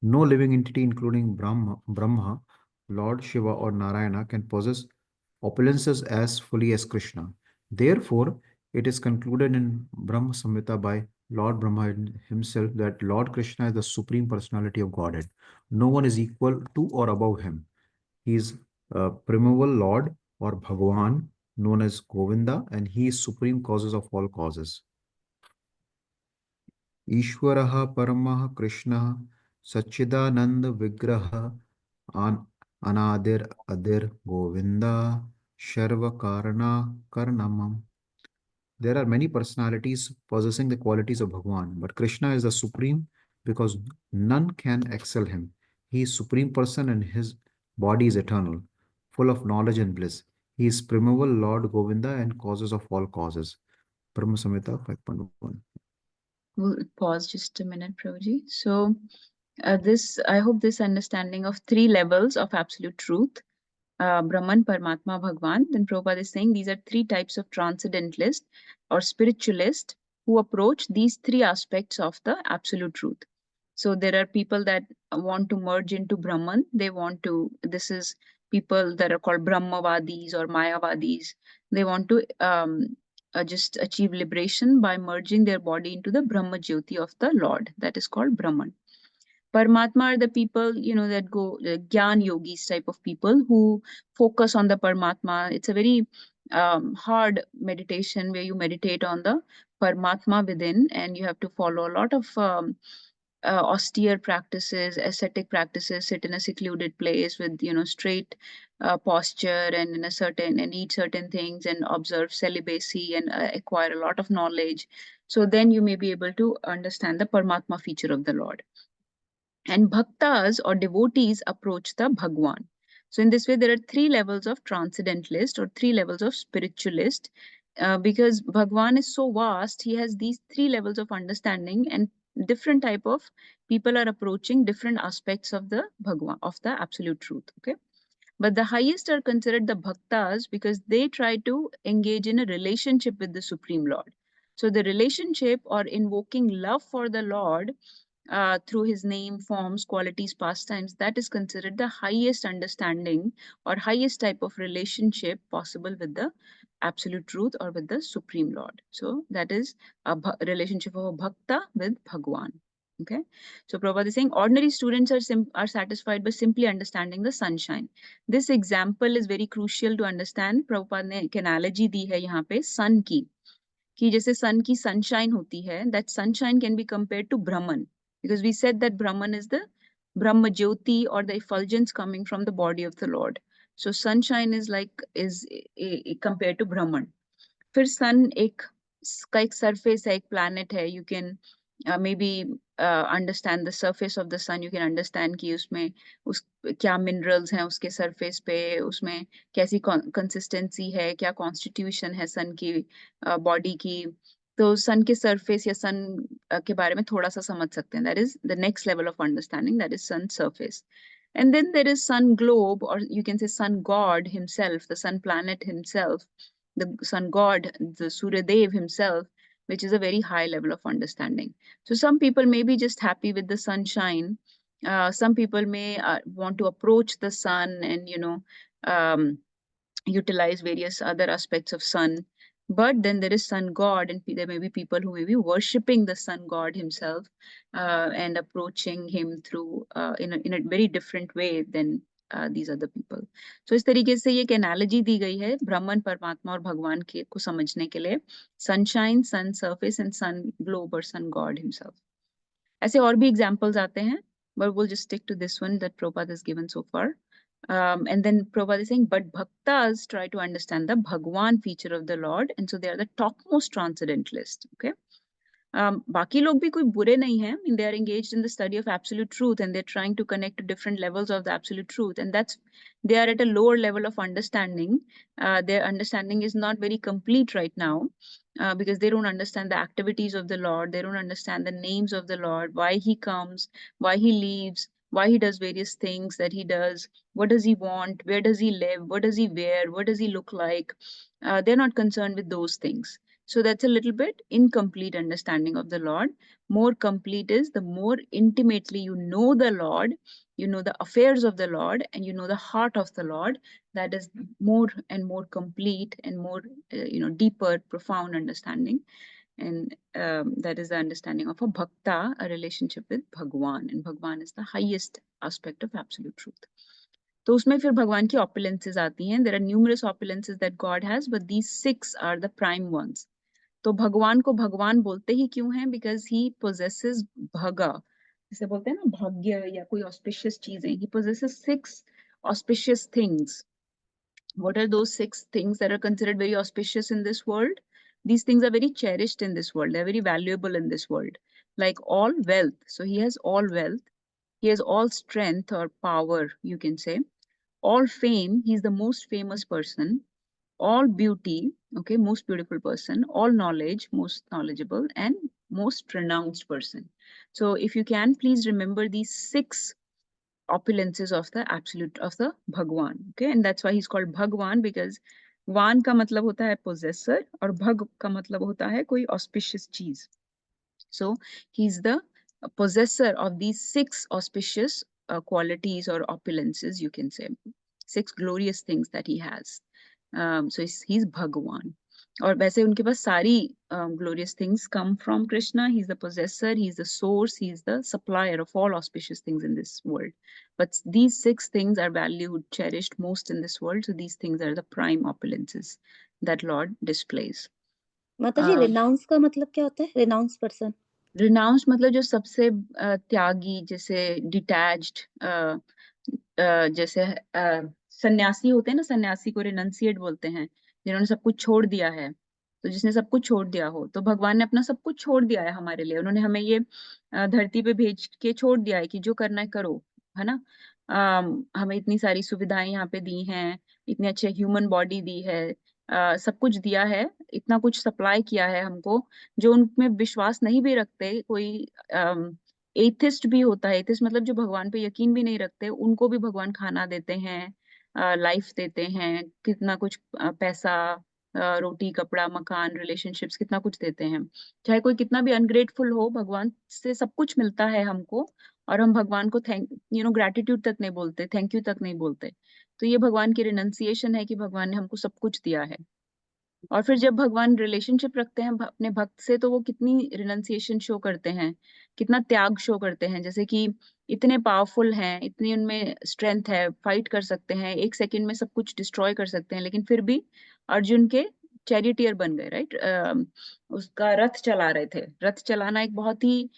No living entity, including Brahma, Lord Shiva, or Narayana, can possess opulences as fully as Krishna. Therefore, it is concluded in Brahma Samhita by Lord Brahma himself that Lord Krishna is the Supreme Personality of Godhead. No one is equal to or above him. He is primeval Lord or Bhagavan, known as Govinda, and he is supreme causes of all causes. Ishwaraha Paramaha Krishna Sachidananda Vigraha Anadir Adir Govinda Sharva Karana Karnamam. There are many personalities possessing the qualities of Bhagwan, but Krishna is the supreme because none can excel him. He is supreme person and his body is eternal, full of knowledge and bliss. He is primeval Lord Govinda and causes of all causes. Brahma Samhita 5.1. We'll pause just a minute, Prabhuji. So I hope this understanding of three levels of absolute truth, Brahman, Paramatma, Bhagwan, then Prabhupada is saying these are three types of transcendentalists or spiritualists who approach these three aspects of the absolute truth. So there are people that want to merge into Brahman. This is people that are called Brahmavadis or Mayavadis. They want to just achieve liberation by merging their body into the Brahma Jyoti of the Lord. That is called Brahman. Paramatma are the people, that go, Gyan yogis type of people who focus on the Paramatma. It's a very hard meditation where you meditate on the Paramatma within, and you have to follow a lot of austere practices, ascetic practices, sit in a secluded place with, straight posture and eat certain things and observe celibacy and acquire a lot of knowledge. So then you may be able to understand the Paramatma feature of the Lord. And bhaktas or devotees approach the Bhagwan. So in this way, there are three levels of transcendentalist or three levels of spiritualist. Because Bhagwan is so vast, he has these three levels of understanding, and different type of people are approaching different aspects of the Bhagwan, of the absolute truth. Okay. But the highest are considered the bhaktas because they try to engage in a relationship with the Supreme Lord. So the relationship or invoking love for the Lord through his name, forms, qualities, pastimes, that is considered the highest understanding or highest type of relationship possible with the absolute truth or with the Supreme Lord. So that is a relationship of a bhakta with Bhagwan. Okay, so Prabhupada is saying ordinary students are satisfied by simply understanding the sunshine. This example is very crucial to understand. Prabhupada ने एक analogy दी है यहाँ पे sun की, कि जैसे sun की sunshine होती है, that sunshine can be compared to Brahman, because we said that Brahman is the Brahma Jyoti or the effulgence coming from the body of the Lord. So sunshine is compared to Brahman. फिर sun का एक surface है, एक planet है. You can maybe understand the surface of the sun. You can understand कि उसमें क्या minerals हैं उसके surface पे, उसमें कैसी consistency है, क्या constitution है sun की body की. तो sun के surface या sun के बारे में थोड़ा सा समझ सकते हैं. That is the next level of understanding. That is sun surface. And then there is sun globe, or you can say sun god himself, the sun planet himself, the sun god, the Surya Dev himself, which is a very high level of understanding. So some people may be just happy with the sunshine. Some people may want to approach the sun and, utilize various other aspects of sun. But then there is sun god, and there may be people who may be worshipping the sun god himself and approaching him through in a very different way than these other people. So इस तरीके से ये एक analogy दी गई है ब्रह्मन परमात्मा और भगवान के को समझने के लिए, sunshine, sun surface and sun globe or sun god himself. ऐसे और भी examples आते हैं, but we'll just stick to this one that Prabhupada has given so far. And then Prabhupada is saying, but bhaktas try to understand the Bhagwan feature of the Lord, and so they are the topmost transcendentalist. Okay. बाकी लोग भी कोई बुरे नहीं हैं. I mean, they are engaged in the study of absolute truth and they're trying to connect to different levels of the absolute truth, and they are at a lower level of understanding. Their understanding is not very complete right now because they don't understand the activities of the Lord. They don't understand the names of the Lord, why he comes, why he leaves, why he does various things that he does, what does he want, where does he live, what does he wear, what does he look like. They're not concerned with those things. So that's a little bit incomplete understanding of the Lord. More complete is the more intimately you know the Lord, you know the affairs of the Lord, and you know the heart of the Lord. That is more and more complete and more, deeper, profound understanding. And that is the understanding of a bhakta, a relationship with Bhagwan. And Bhagwan is the highest aspect of absolute truth. तो उसमें फिर भगवान की opulences आती हैं. There are numerous opulences that God has, but these 6 are the prime ones. तो भगवान को भगवान बोलते ही क्यों हैं? Because he possesses bhaga. जैसे बोलते हैं ना भाग्य या कोई auspicious चीजें. He possesses 6 auspicious things. What are those 6 things that are considered very auspicious in this world? These things are very cherished in this world. They're very valuable in this world. Like all wealth. So he has all wealth. He has all strength or power, you can say. All fame. He's the most famous person. All beauty, okay, most beautiful person. All knowledge, most knowledgeable, and most pronounced person. So if you can, please remember these 6 opulences of the absolute, of the Bhagwan, okay? And that's why he's called Bhagwan, because Van का मतलब होता है possessor और Bhag का मतलब होता है कोई auspicious चीज. So he's the possessor of these 6 auspicious qualities or opulences, you can say. 6 glorious things that he has. So he's Bhagwan. और वैसे उनके पास सारी glorious things come from Krishna. He's the possessor, he's the source, he's the supplier of all auspicious things in this world. But these 6 things are valued, cherished most in this world. So these things are the prime opulences that Lord displays. माताजी renounce का मतलब क्या होता है? Renounce person. Renounce मतलब जो सबसे त्यागी, जैसे डिटैच्ड, जैसे सन्यासी होते हैं ना, सन्यासी को रिनंसिएट बोलते हैं, जिन्होंने सब कुछ छोड़ दिया है. तो जिसने सब कुछ छोड़ दिया हो, तो भगवान ने अपना सब कुछ छोड़ दिया है हमारे लिए. उन्होंने हमें ये धरती पे भेज के छोड़ दिया है कि जो करना है करो, है ना. हमें इतनी सारी सुविधाएं यहाँ पे दी हैं, इतने अच्छे ह्यूमन बॉडी दी है, सब कुछ दिया है, इतना कुछ सप्लाई किया है हमको. जो उनमें विश्वास नहीं भी रखते, कोई एथिस्ट भी होता है. एथिस्ट मतलब जो भगवान पे यकीन भी नहीं रखते, उनको भी भगवान खाना देते हैं, लाइफ देते हैं, कितना कुछ पैसा, रोटी, कपड़ा, मकान, रिलेशनशिप्स, कितना कुछ देते हैं. चाहे कोई कितना भी अनग्रेटफुल हो, भगवान से सब कुछ मिलता है हमको, और हम भगवान को ग्रैटिट्यूड तक नहीं बोलते, थैंक यू तक नहीं बोलते. तो ये भगवान की रिनंसिएशन है कि भगवान ने हमको सब कुछ दिया है. और फिर जब भगवान रिलेशनशिप रखते हैं अपने भक्त से, तो वो कितनी रिनंसिएशन शो करते हैं, कितना त्याग शो करते हैं। जैसे कि इतने पावरफुल हैं, इतनी उनमें स्ट्रेंथ है, फाइट कर सकते हैं, एक सेकंड में सब कुछ डिस्ट्रॉय कर सकते हैं, लेकिन फिर भी अर्जुन के चैरिटियर बन गए, राइट। उसका रथ चला रहे थे। रथ चलाना एक बहुत ही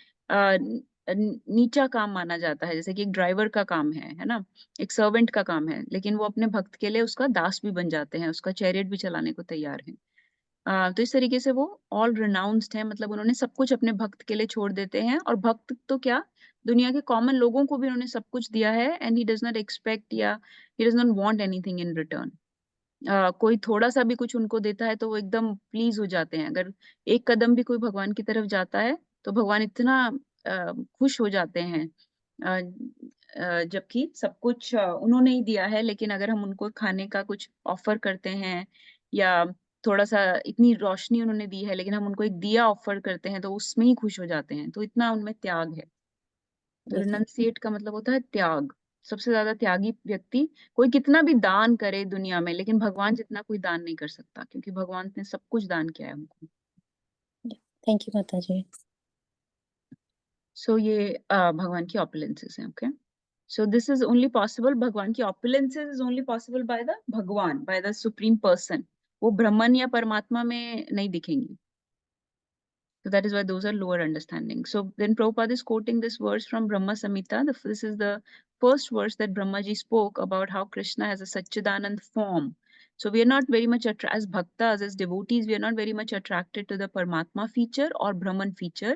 नीचा काम माना जाता है, जैसे कि एक ड्राइवर का काम है ना, एक सर्वेंट का काम है, लेकिन वो अपने भक्त के लिए उसका दास भी बन जाते हैं, उसका चैरियट भी चलाने को तैयार हैं। तो इस तरीके से वो ऑल रिनाउंस्ड है, मतलब उन्होंने सब कुछ अपने भक्त के लिए छोड़ देते हैं। और भक्त तो क्या, दुनिया के कॉमन लोगों को भी उन्होंने सब कुछ दिया है, and he does not expect या he does not want anything in return. कोई थोड़ा सा भी कुछ उनको देता है तो वो एकदम प्लीज हो जाते हैं। अगर एक कदम भी कोई भगवान की तरफ जाता है तो भगवान इतना खुश हो जाते हैं। जबकि सब कुछ उन्होंने ही दिया है, लेकिन अगर हम उनको खाने का कुछ ऑफर करते हैं, या थोड़ा सा इतनी रोशनी उन्होंने दी है लेकिन हम उनको एक दिया ऑफर करते हैं, तो उसमें ही खुश हो जाते हैं। तो इतना उनमें त्याग है। तो रिनंसिएट का मतलब होता है त्याग। सबसे ज्यादा त्यागी व्यक्ति, कोई कितना भी दान करे दुनिया में, लेकिन भगवान जितना कोई दान नहीं कर सकता, क्योंकि भगवान ने सब कुछ दान किया है हमको। थैंक यू माता जी। सो ये भगवान की ऑपुलेंसेस हैं। Okay, so this is only possible, भगवान की opulences is only possible by the भगवान, बाय द सुप्रीम पर्सन। वो ब्रह्मन या परमात्मा में नहीं दिखेंगी। So that is why those are lower understanding. So then Prabhupada is quoting this verse from Brahma Samhita. This is the first verse that Brahmaji spoke about how Krishna has a Satchidanand form. So we are not very much, as bhaktas, as devotees, we are not very much attracted to the Paramatma feature or Brahman feature,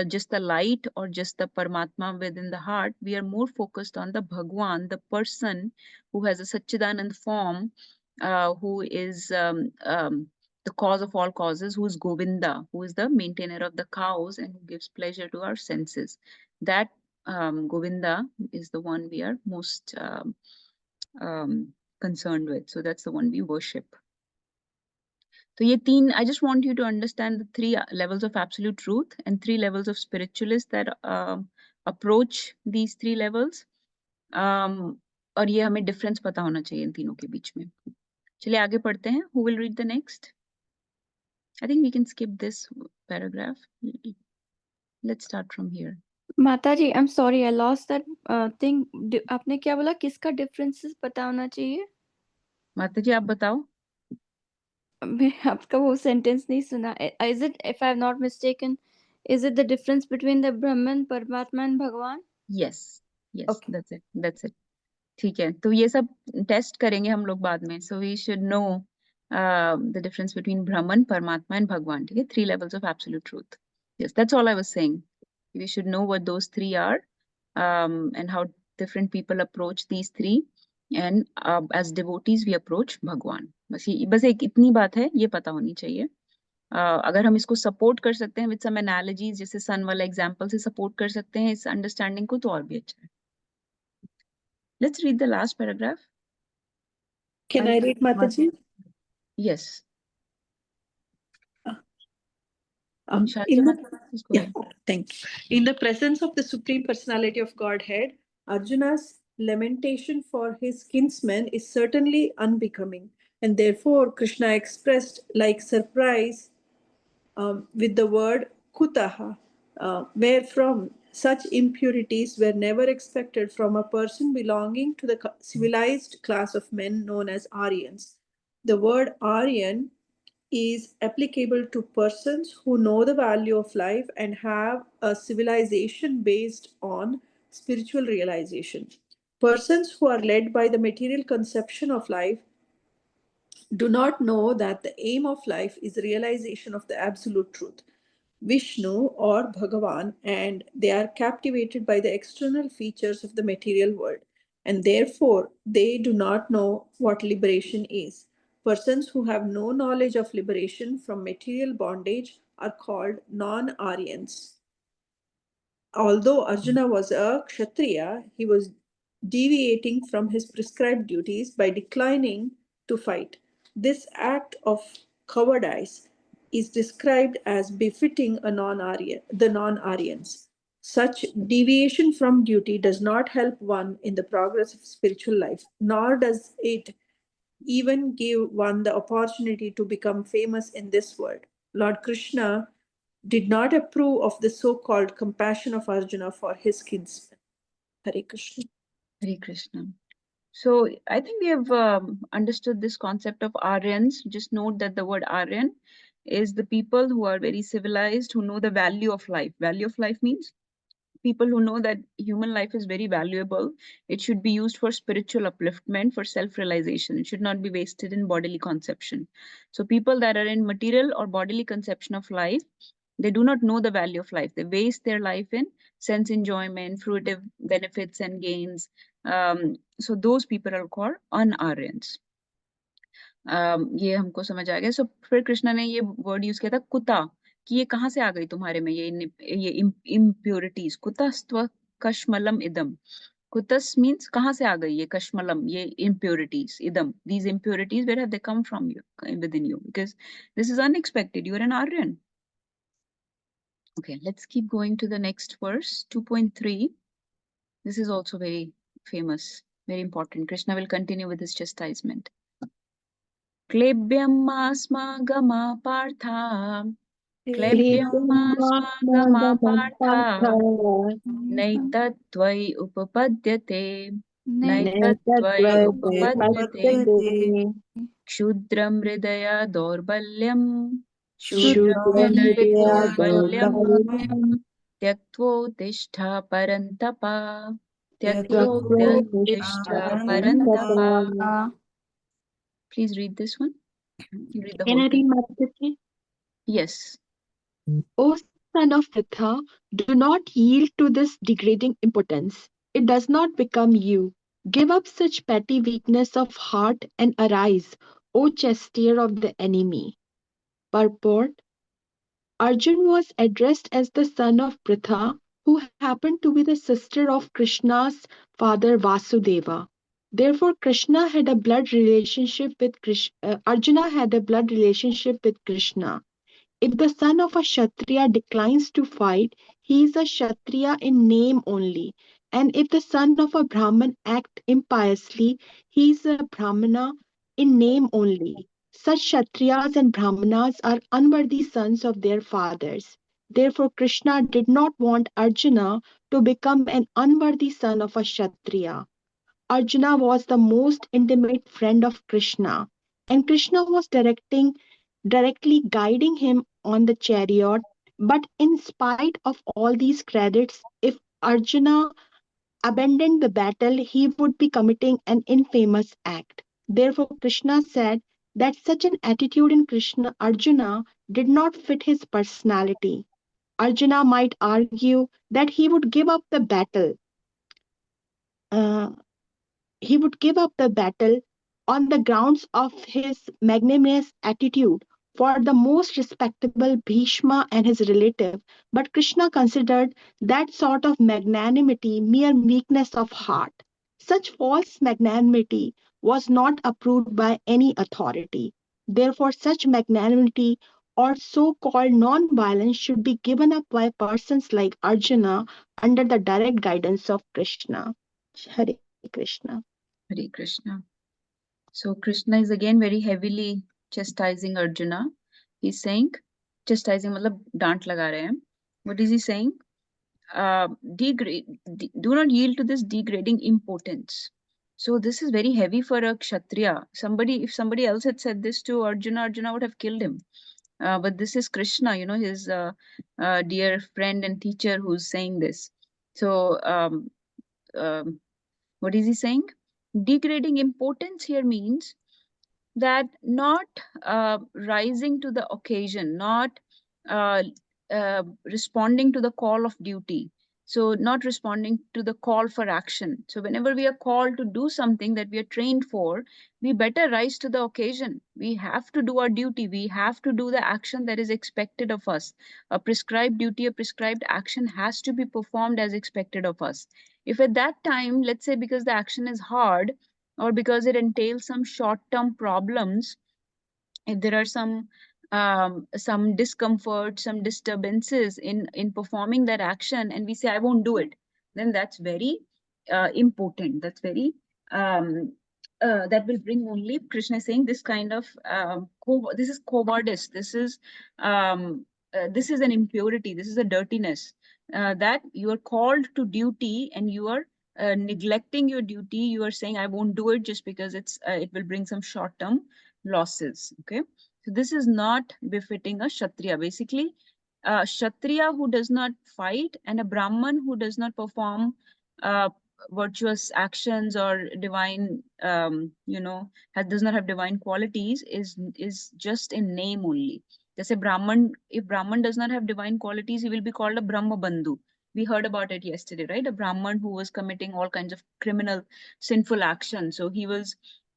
just the light or just the Paramatma within the heart. We are more focused on the Bhagwan, the person who has a Satchidanand form, who is the cause of all causes, who is Govinda, who is the maintainer of the cows and who gives pleasure to our senses. That Govinda is the one we are most concerned with. So that's the one we worship. So ye teen, I just want you to understand the three levels of absolute truth and three levels of spiritualists that approach these three levels. और ये हमें difference पता होना चाहिए इन तीनों के बीच में। चलिए आगे पढ़ते हैं। Who will read the next? I think we can skip this paragraph. Let's start from here. Mataji, I'm sorry, I lost that thing. आपने क्या बोला, किसका differences पता होना चाहिए? माताजी आप बताओ। मैं आपका वो sentence नहीं सुना. Is it, if I'm not mistaken, is it the difference between the Brahman, Paramatma and Bhagwan? Yes, yes, Okay. that's it. ठीक है, तो ये सब टेस्ट करेंगे हम लोग बाद में. So we should know the difference between Brahman, Paramatma and Bhagwan. ठीक है, three levels of absolute truth. Yes, that's all I was saying. We should know what those three are, and how different people approach these three. And as devotees we approach Bhagwan. बस एक इतनी बात है, ये पता होनी चाहिए. अगर हम इसको सपोर्ट कर सकते हैं विद सम एनालॉजीज, जैसे सन वाला एग्जांपल से सपोर्ट कर सकते हैं इस अंडरस्टैंडिंग को, तो और भी अच्छा है. Let's read the last paragraph. Can I read, Mataji? Yes. In thank you. In the presence of the Supreme Personality of Godhead, Arjuna's lamentation for his kinsman is certainly unbecoming, and therefore Krishna expressed like surprise with the word kutaha, wherefrom such impurities were never expected from a person belonging to the civilized class of men known as Aryans. The word Aryan is applicable to persons who know the value of life and have a civilization based on spiritual realization. Persons who are led by the material conception of life do not know that the aim of life is realization of the absolute truth, Vishnu or Bhagavan, and they are captivated by the external features of the material world, and therefore they do not know what liberation is. Persons who have no knowledge of liberation from material bondage are called non-Aryans. Although Arjuna was a Kshatriya, he was deviating from his prescribed duties by declining to fight. This act of cowardice is described as befitting the non-Aryans. Such deviation from duty does not help one in the progress of spiritual life, nor does it even give one the opportunity to become famous in this world. Lord Krishna did not approve of the so-called compassion of Arjuna for his kinsmen. Hare Krishna. Hare Krishna. So I think we have understood this concept of Aryans. Just note that the word Aryan is the people who are very civilized, who know the value of life. Value of life means people who know that human life is very valuable. It should be used for spiritual upliftment, for self-realization. It should not be wasted in bodily conception. So people that are in material or bodily conception of life, they do not know the value of life. They waste their life in sense enjoyment, fruitive benefits and gains. So those people are called un-Aryans. ये हमको समझ आ गया. So फिर कृष्णा ने ये word use किया था कुता, कि ये कहाँ से आ गई तुम्हारे में ये impurities. कुतस्त्व कश्मलम इदम. Kutas means कहाँ से आ गई ये kashmalam, ये impurities, idam. These impurities, where have they come from you, within you? Because this is unexpected. You are an Aryan. Okay, let's keep going to the next verse, 2.3. This is also very famous, very important. Krishna will continue with his chastisement. Klebyam asmagama partha. Klebyam asmagama partha. Naitattvai upapadyate. Naitattvai upapadyate. Kshudram hridaya dorbalyam. Kshudram hridaya dorbalyam. Tyaktvotishtha parantapa. Tyaktvotishtha parantapa. Please read this one. You read the Can whole I thing. read Mataji? Yes. O son of Pritha, do not yield to this degrading impotence. It does not become you. Give up such petty weakness of heart and arise, O chastier of the enemy. Purport: Arjun was addressed as the son of Pritha, who happened to be the sister of Krishna's father Vasudeva. Therefore, Krishna had a blood relationship with Arjuna had a blood relationship with Krishna. If the son of a Kshatriya declines to fight, he is a Kshatriya in name only. And if the son of a Brahman act impiously, he is a Brahmana in name only. Such Kshatriyas and Brahmanas are unworthy sons of their fathers. Therefore, Krishna did not want Arjuna to become an unworthy son of a Kshatriya. Arjuna was the most intimate friend of Krishna, and Krishna was directly guiding him on the chariot. But in spite of all these credits, if Arjuna abandoned the battle, he would be committing an infamous act. Therefore, Krishna said that such an attitude in Arjuna did not fit his personality. Arjuna might argue that uh, he would give up the battle on the grounds of his magnanimous attitude for the most respectable Bhishma and his relative, but Krishna considered that sort of magnanimity mere weakness of heart. Such false magnanimity was not approved by any authority. Therefore, such magnanimity or so-called non-violence should be given up by persons like Arjuna under the direct guidance of Krishna. Hare Krishna. Hare Krishna. So Krishna is again very heavily chastising Arjuna. He's saying, chastising matlab डांट लगा रहे हैं. What is he saying? Do not yield to this degrading impotence. So this is very heavy for a Kshatriya. If somebody else had said this to Arjuna, Arjuna would have killed him. But this is Krishna, his dear friend and teacher who's saying this. So what is he saying? Degrading impotence here means that not rising to the occasion, not responding to the call of duty. So not responding to the call for action. So whenever we are called to do something that we are trained for, we better rise to the occasion. We have to do our duty. We have to do the action that is expected of us. A prescribed duty, a prescribed action has to be performed as expected of us. If at that time, let's say because the action is hard, or because it entails some short-term problems, if there are some discomfort, some disturbances in performing that action, and we say I won't do it, then that's very impotent. That's very that will bring only, Krishna is saying, this kind of this is cowardice, this is an impurity, this is a dirtiness, that you are called to duty and you are neglecting your duty. You are saying, I won't do it just because it will bring some short-term losses. Okay, so this is not befitting a Kshatriya. Basically, a Kshatriya who does not fight and a Brahman who does not perform virtuous actions or divine, does not have divine qualities, is just in name only. Just a Brahman, if Brahman does not have divine qualities, he will be called a Brahma Bandhu. We heard about it yesterday, right? A Brahman who was committing all kinds of criminal, sinful actions. So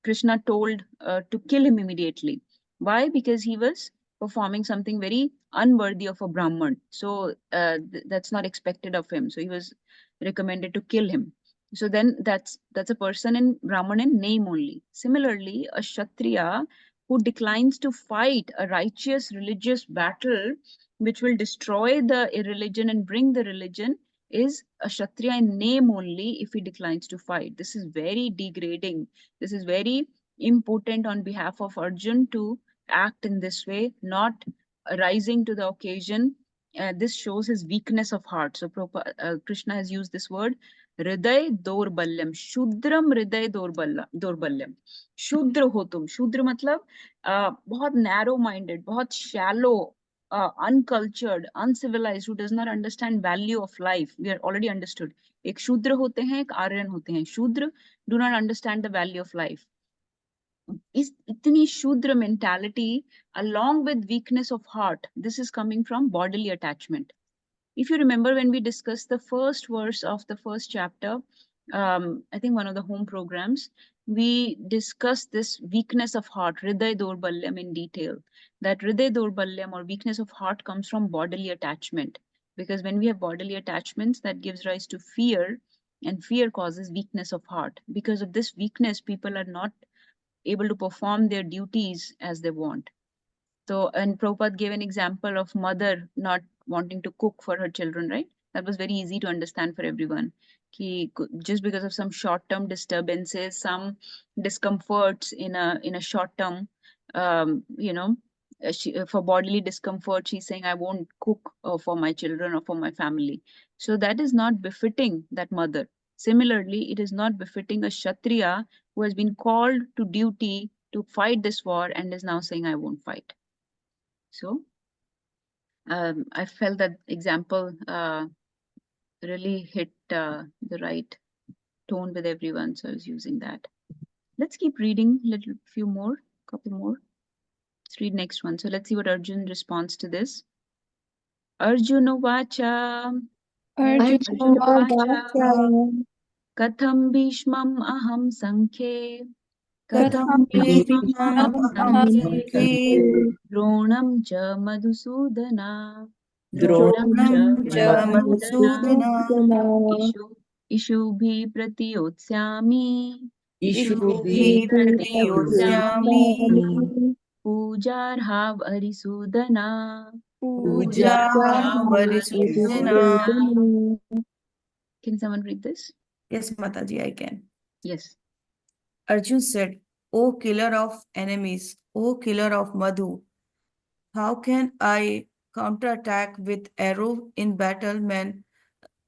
Krishna told to kill him immediately. Why? Because he was performing something very unworthy of a Brahman. So that's not expected of him. So he was recommended to kill him. So then that's a person in Brahman in name only. Similarly, a Kshatriya who declines to fight a righteous religious battle which will destroy the religion and bring the religion is a Kshatriya in name only if he declines to fight. This is very degrading. This is very important on behalf of Arjun to act in this way, not rising to the occasion. This shows his weakness of heart. So Krishna has used this word, हृदय दौर्बल्यम, शूद्रम हृदय दौर्बल्यम. शूद्र हो तुम. शूद्र मतलब बहुत narrow minded, बहुत shallow, uncultured, uncivilized, who does not understand value of life. We are already understood. एक शूद्र होते हैं, एक आर्यन होते हैं. शूद्र do not understand the value of life. Itni shudra mentality along with weakness of heart, this is coming from bodily attachment. If you remember when we discussed the first verse of the first chapter, I think one of the home programs, we discussed this weakness of heart, Hriday Dorbalyam, in detail. That Hriday Dorbalyam or weakness of heart comes from bodily attachment. Because when we have bodily attachments, that gives rise to fear, and fear causes weakness of heart. Because of this weakness, people are not able to perform their duties as they want. So, and Prabhupada gave an example of mother not wanting to cook for her children, right? That was very easy to understand for everyone. Just because of some short-term disturbances, some discomforts in a short term, for bodily discomfort, she's saying, I won't cook for my children or for my family. So that is not befitting that mother. Similarly, it is not befitting a Kshatriya who has been called to duty to fight this war and is now saying, I won't fight. So I felt that example really hit the right tone with everyone, so I was using that. Let's keep reading couple more. Let's read next one. So let's see what Arjun responds to this. Arjuna vacha. Katham bhishmam aham sankhe. Katham bhishmam aham sankhe. Dronam cha madhusudana. Dronam cha madhusudana. Ishubhi pratiyotsyami. Ishubhi pratiyotsyami. Pujarha varisudana. Pujarha varisudana. Can someone read this? Yes, Mataji, I can. Yes. Arjun said, O killer of enemies, O killer of Madhu, how can I counterattack with arrow in battle men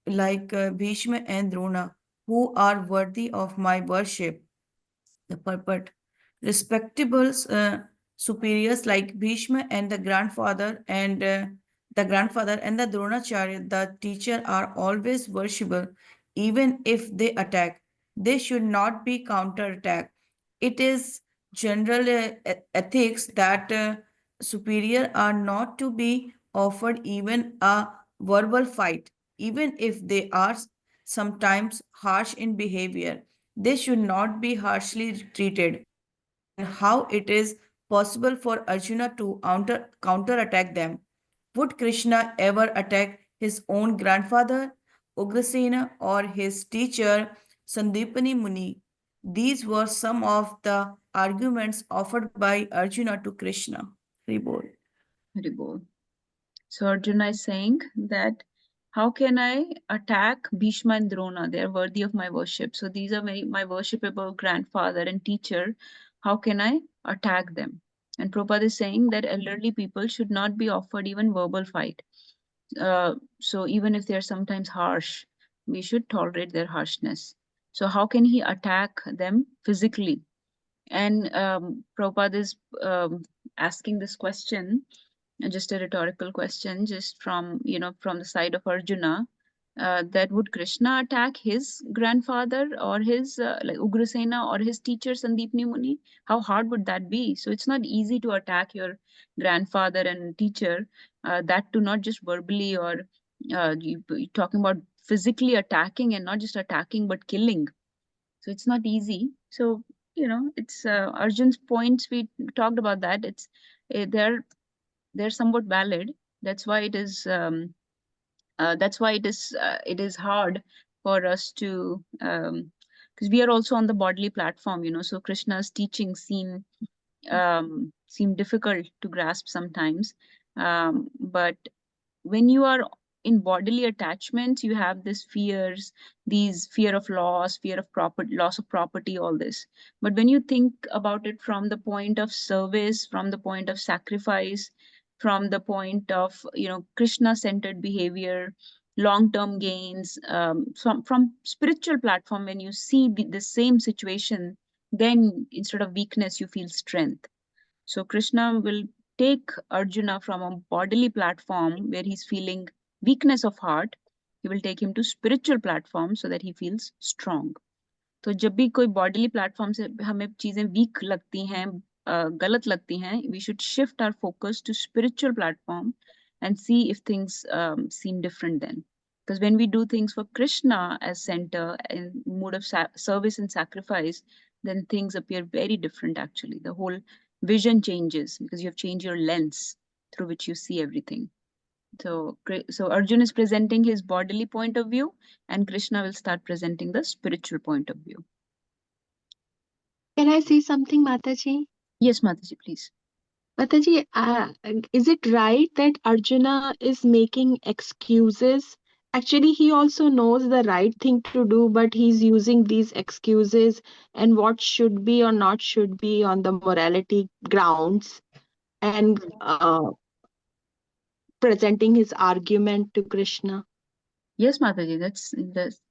like Bhishma and Drona, who are worthy of my worship? But respectable superiors like Bhishma and the grandfather and the Dronacharya, the teacher, are always worshipable, even if they attack. They should not be counterattacked. It is general ethics that superior are not to be offered even a verbal fight, even if they are sometimes harsh in behavior. They should not be harshly treated. And how it is possible for Arjuna to counterattack them? Would Krishna ever attack his own grandfather, Ugrasena, or his teacher, Sandipani Muni? These were some of the arguments offered by Arjuna to Krishna. Haribol. Haribol. So Arjuna is saying that how can I attack Bhishma and Drona? They are worthy of my worship. So these are my worshipable grandfather and teacher. How can I attack them? And Prabhupada is saying that elderly people should not be offered even verbal fight. So even if they are sometimes harsh, we should tolerate their harshness. So how can he attack them physically? And Prabhupada is asking this question, just a rhetorical question, just from from the side of Arjuna, that would Krishna attack his grandfather or his like Ugrasena or his teacher Sandeepni Muni? How hard would that be? So it's not easy to attack your grandfather and teacher, that too not just verbally or you're talking about physically attacking, and not just attacking but killing. So it's not easy. So it's Arjun's points, we talked about that. It's they're somewhat valid. That's why it is it is hard for us to because we are also on the bodily platform, so Krishna's teachings seem difficult to grasp sometimes, but when you are in bodily attachments, you have this fears, these fear of loss, fear of loss of property, all this. But when you think about it from the point of service, from the point of sacrifice, from the point of Krishna centered behavior, long term gains, from spiritual platform, when you see the same situation, then instead of weakness you feel strength. So Krishna will take Arjuna from a bodily platform where he's feeling weakness of heart. He will take him to spiritual platform so that he feels strong. तो जब भी कोई bodily platform से हमें चीजें weak लगती हैं, गलत लगती हैं, we should shift our focus to spiritual platform and see if things seem different then. Because when we do things for Krishna as center in mood of service and sacrifice, then things appear very different actually. The whole vision changes because you have changed your lens through which you see everything. So Arjun is presenting his bodily point of view, and Krishna will start presenting the spiritual point of view. Can I say something, Mataji? Yes, Mataji, please. Mataji, is it right that Arjuna is making excuses? Actually, he also knows the right thing to do, but he's using these excuses and what should be or not should be on the morality grounds and presenting his argument to Krishna. Yes, Mataji, that's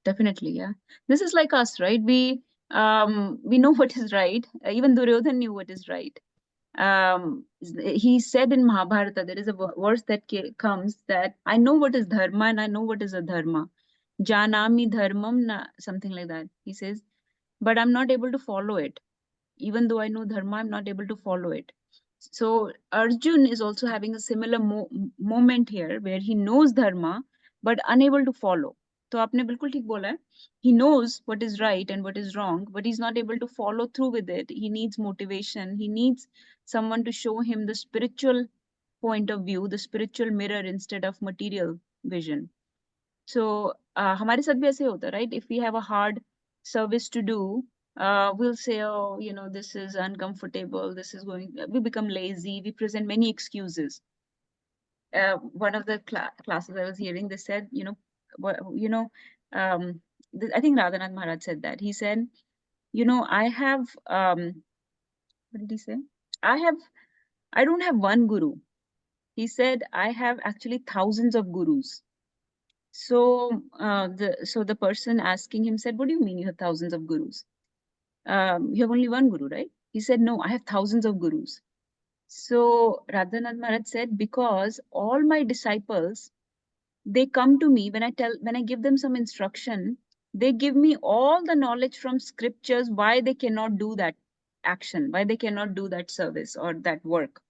definitely, yeah. This is like us, right? We know what is right. Even Duryodhan knew what is right. He said in Mahabharata, there is a verse that comes that I know what is dharma and I know what is adharma. Janami dharmam, na, something like that. He says, but I'm not able to follow it. Even though I know dharma, I'm not able to follow it. So Arjun is also having a similar moment here where he knows dharma but unable to follow. So आपने बिल्कुल ठीक बोला है. He knows what is right and what is wrong, but he's not able to follow through with it. He needs motivation. He needs someone to show him the spiritual point of view, the spiritual mirror instead of material vision. So हमारे साथ भी ऐसे होता है, right? If we have a hard service to do, we'll say, oh, this is uncomfortable, this is we become lazy, we present many excuses. One of the classes I was hearing, they said, I think Radhanath Maharaj said that. He said, I have, what did he say? I don't have one guru. He said, I have actually thousands of gurus. So the person asking him said, what do you mean you have thousands of gurus? You have only one guru, right? He said, no, I have thousands of gurus. So Radhanath Maharaj said, because all my disciples, they come to me when I give them some instruction, they give me all the knowledge from scriptures why they cannot do that action, why they cannot do that service or that work.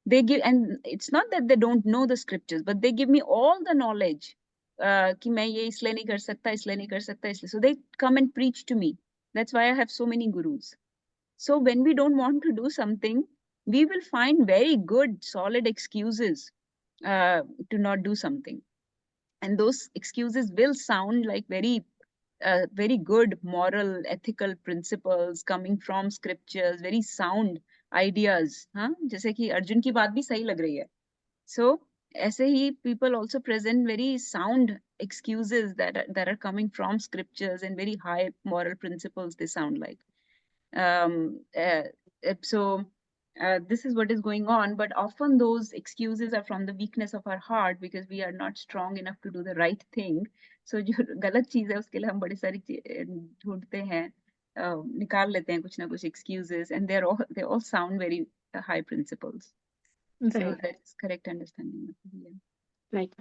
They give, and it's not that they don't know the scriptures, but they give me all the knowledge. कि मैं ये इसलिए नहीं कर सकता, इसलिए नहीं कर सकता, इसलिए. So they come and preach to me. That's why I have so many gurus. So when we don't want to do something, we will find very good, solid excuses to not do something. And those excuses will sound like very good moral, ethical principles coming from scriptures, very sound ideas. हाँ, जैसे कि अर्जुन की बात भी सही लग रही है. So ऐसे ही people also present very sound excuses that are coming from scriptures and very high moral principles they sound like. This is what is going on, but often those excuses are from the weakness of our heart because we are not strong enough to do the right thing. So जो गलत चीज है उसके लिए हम बड़ी सारी ढूंढते हैं, निकाल लेते हैं कुछ ना कुछ excuses, and they all sound very high principles. So Right. that's correct understanding. Yeah. Right.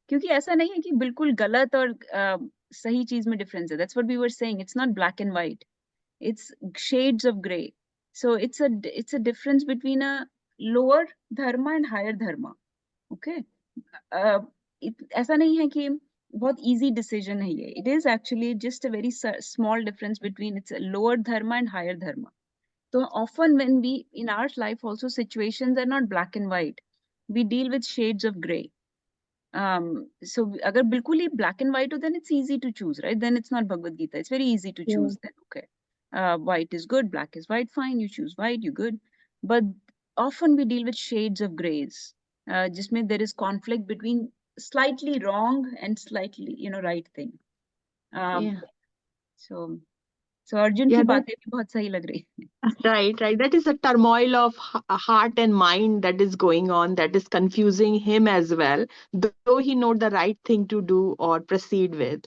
क्योंकि ऐसा नहीं है कि बिल्कुल गलत और सही चीज में डिफरेंस है. That's what we were saying. It's not black and white. It's shades of gray. So it's a difference between a lower dharma and higher dharma. Okay. ऐसा नहीं है कि बहुत easy decision है ये. It is actually just a very small difference between it's a lower dharma and higher dharma. So often when we in our life also situations are not black and white. We deal with shades of gray. So agar bilkul hi black and white ho, then it's easy to choose, right? Then it's not Bhagavad Gita. It's very easy to choose then. Okay. White is good, black is white, fine. You choose white, you're good. But often we deal with shades of grays. Jisme there is conflict between slightly wrong and slightly, right thing. Yeah. So Arjun Yeah, ki that, baatein bhi bahut sahi lag rahi. right. That is a turmoil of heart and mind that is going on, that is confusing him as well, though he knows the right thing to do or proceed with.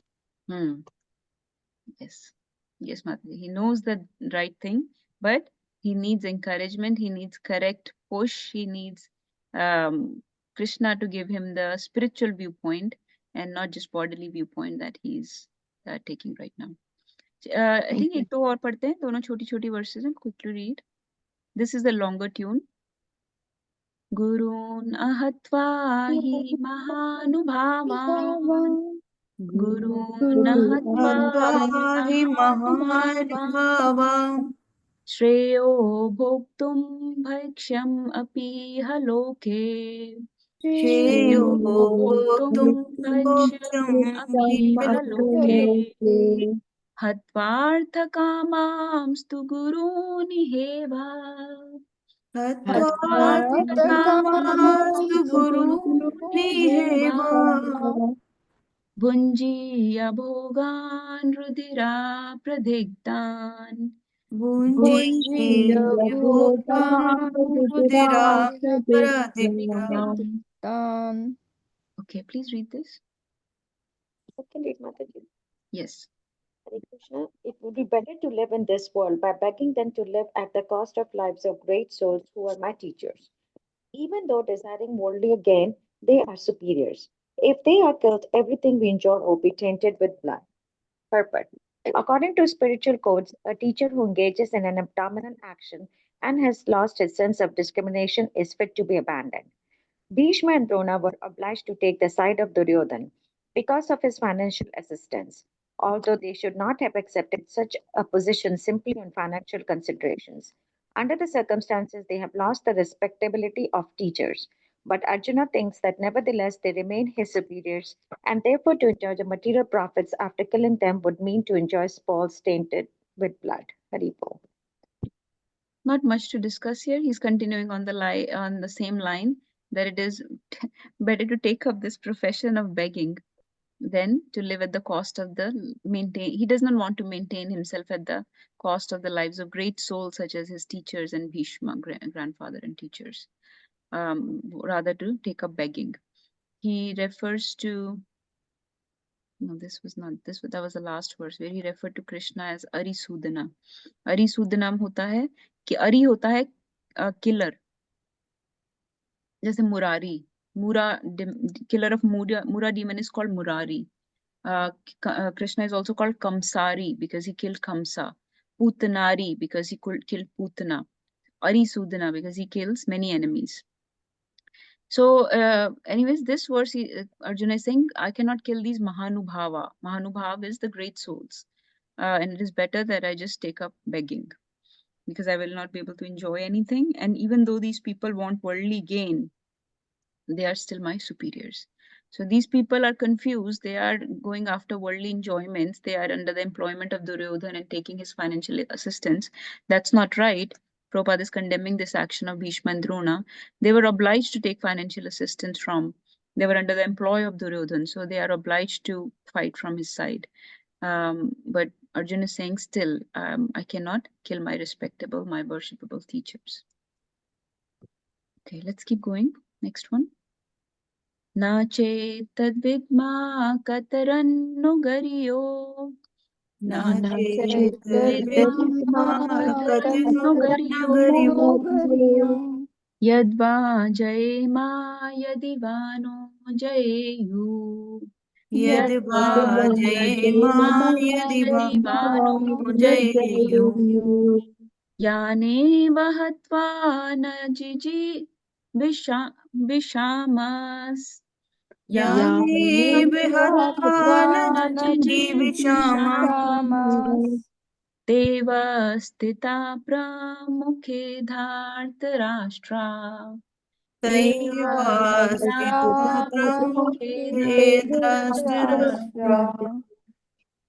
Yes. Yes, Mataji. He knows the right thing, but he needs encouragement. He needs correct push. He needs Krishna to give him the spiritual viewpoint and not just bodily viewpoint that he's taking right now. I think एक दो और पढ़ते हैं, दोनों छोटी-छोटी verses हैं. Quickly read. This is the longer tune. Gurun ahatva hi mahanubhavan. Gurun ahatva हि महानुभावाम् श्रेयो भोक्तुं भैक्ष्यम् अपीह लोके. श्रेयो भोक्तुं भोक्ष्यम् अपीह लोके. लोके. हत्वार्थकामांस्तु गुरूनिहेव. हत्वार्थकामास्तु गुरूनिहेव भुञ्जीय भोगान् रुधिरा प्रदिग्धान्. भुञ्जीय भोगान् रुधिरा प्रदिग्धान्. Okay, please read this. I can read, Mataji. Yes. Hare Krishna, it would be better to live in this world by begging than to live at the cost of lives of great souls who are my teachers. Even though desiring worldly gain, they are superiors. If they are killed, everything we enjoy will be tainted with blood. Purport. According to spiritual codes, a teacher who engages in an abdominal action and has lost his sense of discrimination is fit to be abandoned. Bhishma and Drona were obliged to take the side of Duryodhan because of his financial assistance, although they should not have accepted such a position simply on financial considerations. Under the circumstances, they have lost the respectability of teachers. But Arjuna thinks that nevertheless they remain his superiors, and therefore to enjoy the material profits after killing them would mean to enjoy spoils tainted with blood. Haribol. Not much to discuss here. He's continuing on the same line that it is better to take up this profession of begging than to live at the cost of he does not want to maintain himself at the cost of the lives of great souls such as his teachers and Bhishma, grandfather and teachers, rather to take up begging. He refers to, no, that was the last verse where he referred to Krishna as Arisudana. Arisudana होता है कि Ari होता है killer, जैसे Murari. Killer of Mura demon is called Murari. Krishna is also called Kamsari because he killed Kamsa. Putanari because he killed Putana. Arisudana because he kills many enemies. So anyways, this verse Arjuna is saying, I cannot kill these Mahanubhava. Mahanubhava is the great souls. And it is better that I just take up begging because I will not be able to enjoy anything. And even though these people want worldly gain, they are still my superiors. So these people are confused. They are going after worldly enjoyments. They are under the employment of Duryodhan and taking his financial assistance. That's not right. Prabhupada is condemning this action of Bhishma and Drona. They were obliged to take financial assistance from, they were under the employ of Duryodhan, so they are obliged to fight from his side. But Arjuna is saying still, I cannot kill my respectable, my worshipable teachers. Okay, let's keep going. Next one. Na chetadvidma kataranno gariyo. Na chetadvidma kataranno gariyo. Yadva jayema yadivano jayeyu. Yadva jayema yadivano jayeyu. Yane vahatva na jiji vishamas. Yane vihatva naji vishamas. Deva stita pramukhe dharta rashtra. Deva stita pramukhe dhartarashtra.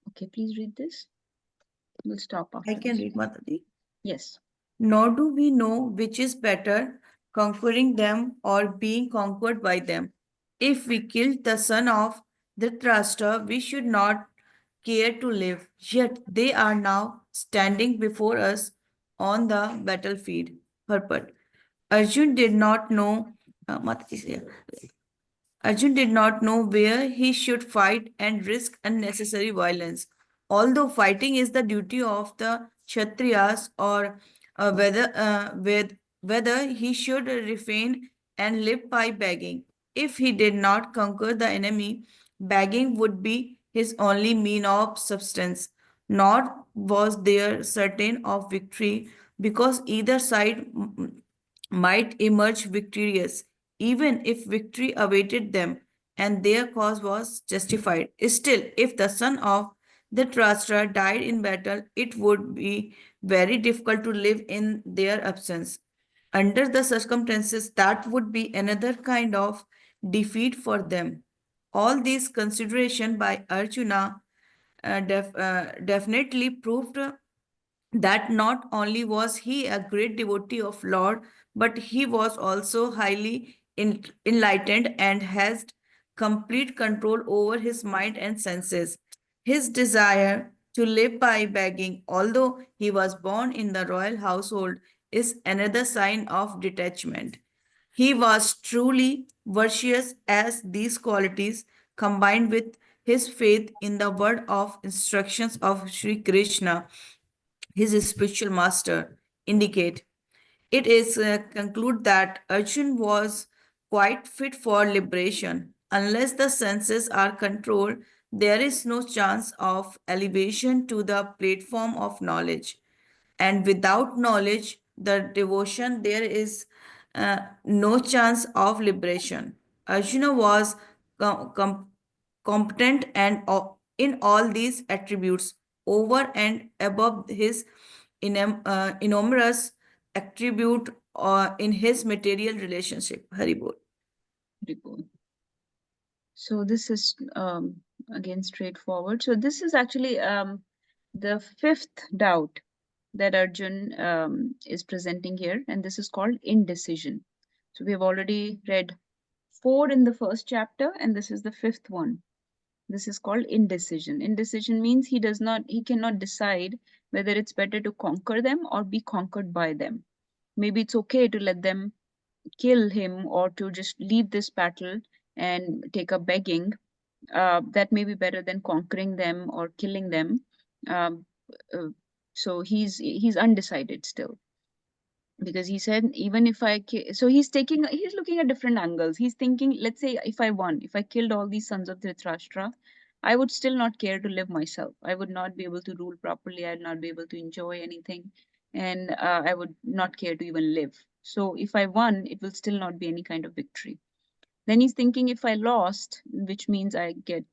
Okay, please read this. We'll stop after I can this. read, Mataji. Yes. Nor do we know which is better, conquering them or being conquered by them. If we killed the son of Dhritarashtra, we should not care to live. Yet they are now standing before us on the battlefield. Purport. Arjun did not know. Mataji, say. Arjun did not know where he should fight and risk unnecessary violence. Although fighting is the duty of the Kshatriyas, or whether he should refrain and live by begging. If he did not conquer the enemy, begging would be his only mean of substance. Nor was there certain of victory, because either side might emerge victorious, even if victory awaited them and their cause was justified. Still, if the son of Dhritarashtra died in battle, it would be very difficult to live in their absence. Under the circumstances, that would be another kind of defeat for them. All these consideration by Arjuna definitely proved that not only was he a great devotee of Lord, but he was also highly enlightened and has complete control over his mind and senses. His desire to live by begging, although he was born in the royal household, is another sign of detachment. He was truly virtuous, as these qualities, combined with his faith in the word of instructions of Sri Krishna, his spiritual master, indicate. It is conclude that Arjun was quite fit for liberation. Unless the senses are controlled, there is no chance of elevation to the platform of knowledge. And without knowledge, the devotion, there is no chance of liberation. Arjuna was competent and in all these attributes over and above his enormous attribute in his material relationship. Haribol. Haribol. So this is again straightforward. So this is actually the fifth doubt that Arjun is presenting here, and this is called indecision. So we have already read 4 in the first chapter, and this is the 5th one. This is called indecision. Indecision means he cannot decide whether it's better to conquer them or be conquered by them. Maybe it's okay to let them kill him or to just leave this battle and take up begging. That may be better than conquering them or killing them. Um, so he's undecided still, because he said, even if so he's looking at different angles. He's thinking, let's say if I killed all these sons of Dhritarashtra, I would still not care to live myself. I would not be able to rule properly. I'd not be able to enjoy anything, and I would not care to even live. So if I won, it will still not be any kind of victory. Then he's thinking, if I lost, which means I get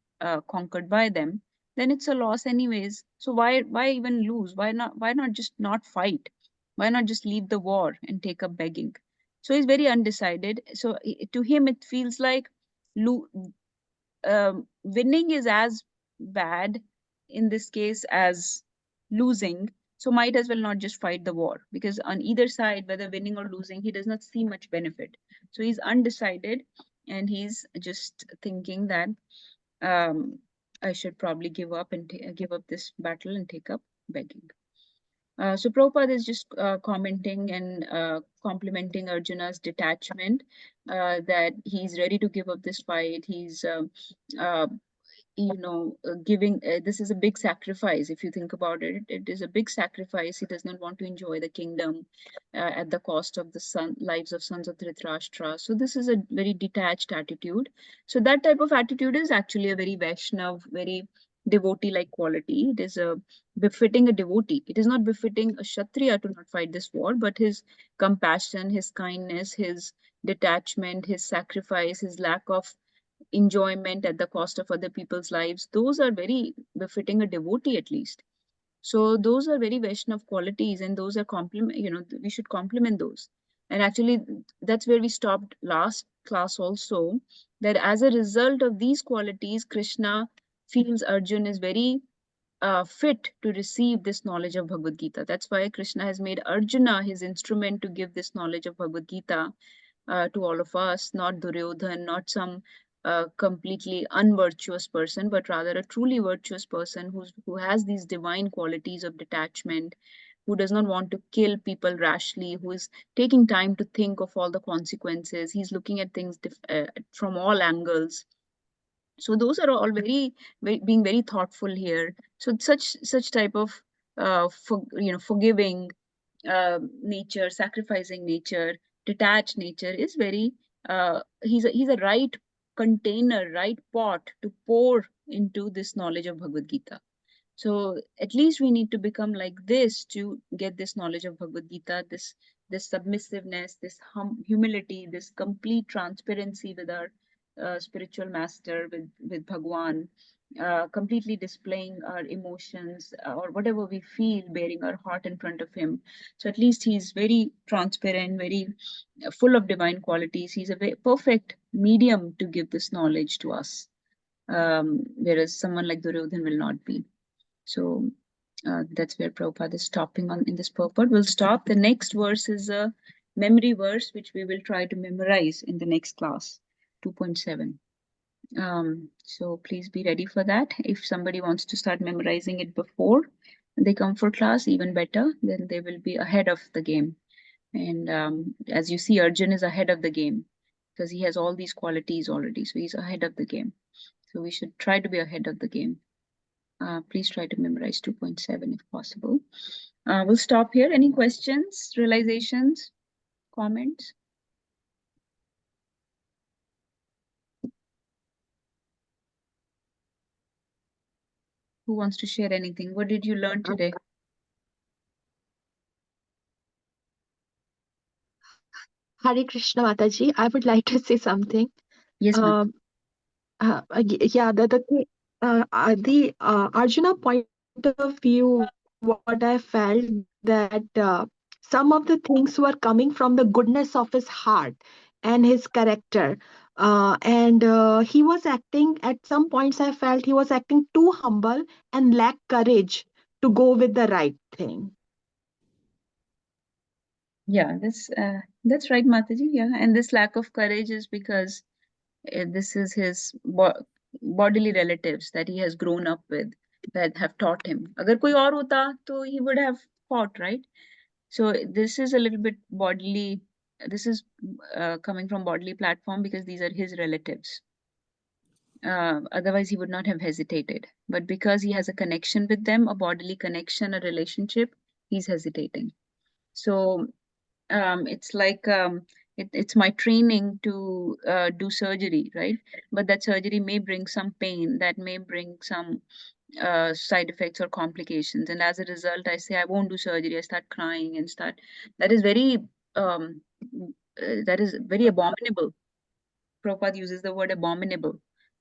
conquered by them, then it's a loss anyways. So why even lose? Why not just not fight? Why not just leave the war and take up begging? So he's very undecided. So to him, it feels like winning is as bad in this case as losing, So might as well not just fight the war, because on either side, whether winning or losing, he does not see much benefit. So he's undecided, and he's just thinking that I should probably give up and give up this battle and take up begging. So Prabhupada is just commenting and complimenting Arjuna's detachment, that he's ready to give up this fight. He's uh, giving, this is a big sacrifice. If you think about it, it is a big sacrifice. He does not want to enjoy the kingdom at the cost of the lives of sons of Dhritarashtra. So this is a very detached attitude. So that type of attitude is actually a very Vaishnav, very devotee-like quality. It is a befitting a devotee. It is not befitting a Kshatriya to not fight this war, but his compassion, his kindness, his detachment, his sacrifice, his lack of enjoyment at the cost of other people's lives, those are very befitting a devotee, at least. So those are very Vaishnav qualities, and those are we should compliment those. And actually, that's where we stopped last class also, that as a result of these qualities, Krishna feels Arjun is very fit to receive this knowledge of Bhagavad Gita. That's why Krishna has made Arjuna his instrument to give this knowledge of Bhagavad Gita to all of us, not Duryodhan, not some completely unvirtuous person, but rather a truly virtuous person who has these divine qualities of detachment, who does not want to kill people rashly, who is taking time to think of all the consequences. He's looking at things from all angles. So those are all being very thoughtful here. So such type of forgiving nature, sacrificing nature, detached nature is very he's a right container, right pot to pour into this knowledge of Bhagavad Gita. So at least we need to become like this to get this knowledge of Bhagavad Gita, this submissiveness, this humility, this complete transparency with our spiritual master, with Bhagwan, completely displaying our emotions or whatever we feel, bearing our heart in front of him. So at least he's very transparent, very full of divine qualities. He's a very perfect medium to give this knowledge to us, whereas someone like Duryodhan will not be. So that's where Prabhupada is stopping in this purport. We'll stop. The next verse is a memory verse, which we will try to memorize in the next class, 2.7. So please be ready for that. If somebody wants to start memorizing it before they come for class, even better, then they will be ahead of the game. And as you see, Arjun is ahead of the game because he has all these qualities already. So he's ahead of the game. So we should try to be ahead of the game. Please try to memorize 2.7 if possible. We'll stop here. Any questions, realizations, comments? Who wants to share anything? What did you learn today? Hare Krishna Mataji, I would like to say something. Yes, ma'am. Yeah, the Arjuna point of view, what I felt that some of the things were coming from the goodness of his heart and his character. And he was acting, at some points, I felt he was acting too humble and lacked courage to go with the right thing. Yeah, that's right, Mataji. Yeah, and this lack of courage is because this is his bodily relatives that he has grown up with that have taught him. Agar koi aur hota, to he would have fought, right? So this is a little bit bodily. This is coming from bodily platform because these are his relatives. Otherwise, he would not have hesitated. But because he has a connection with them, a bodily connection, a relationship, he's hesitating. So it's like it's my training to do surgery, right? But that surgery may bring some pain, that may bring some side effects or complications, and as a result, I say I won't do surgery. I start crying and start. That is very abominable. Prabhupada uses the word abominable.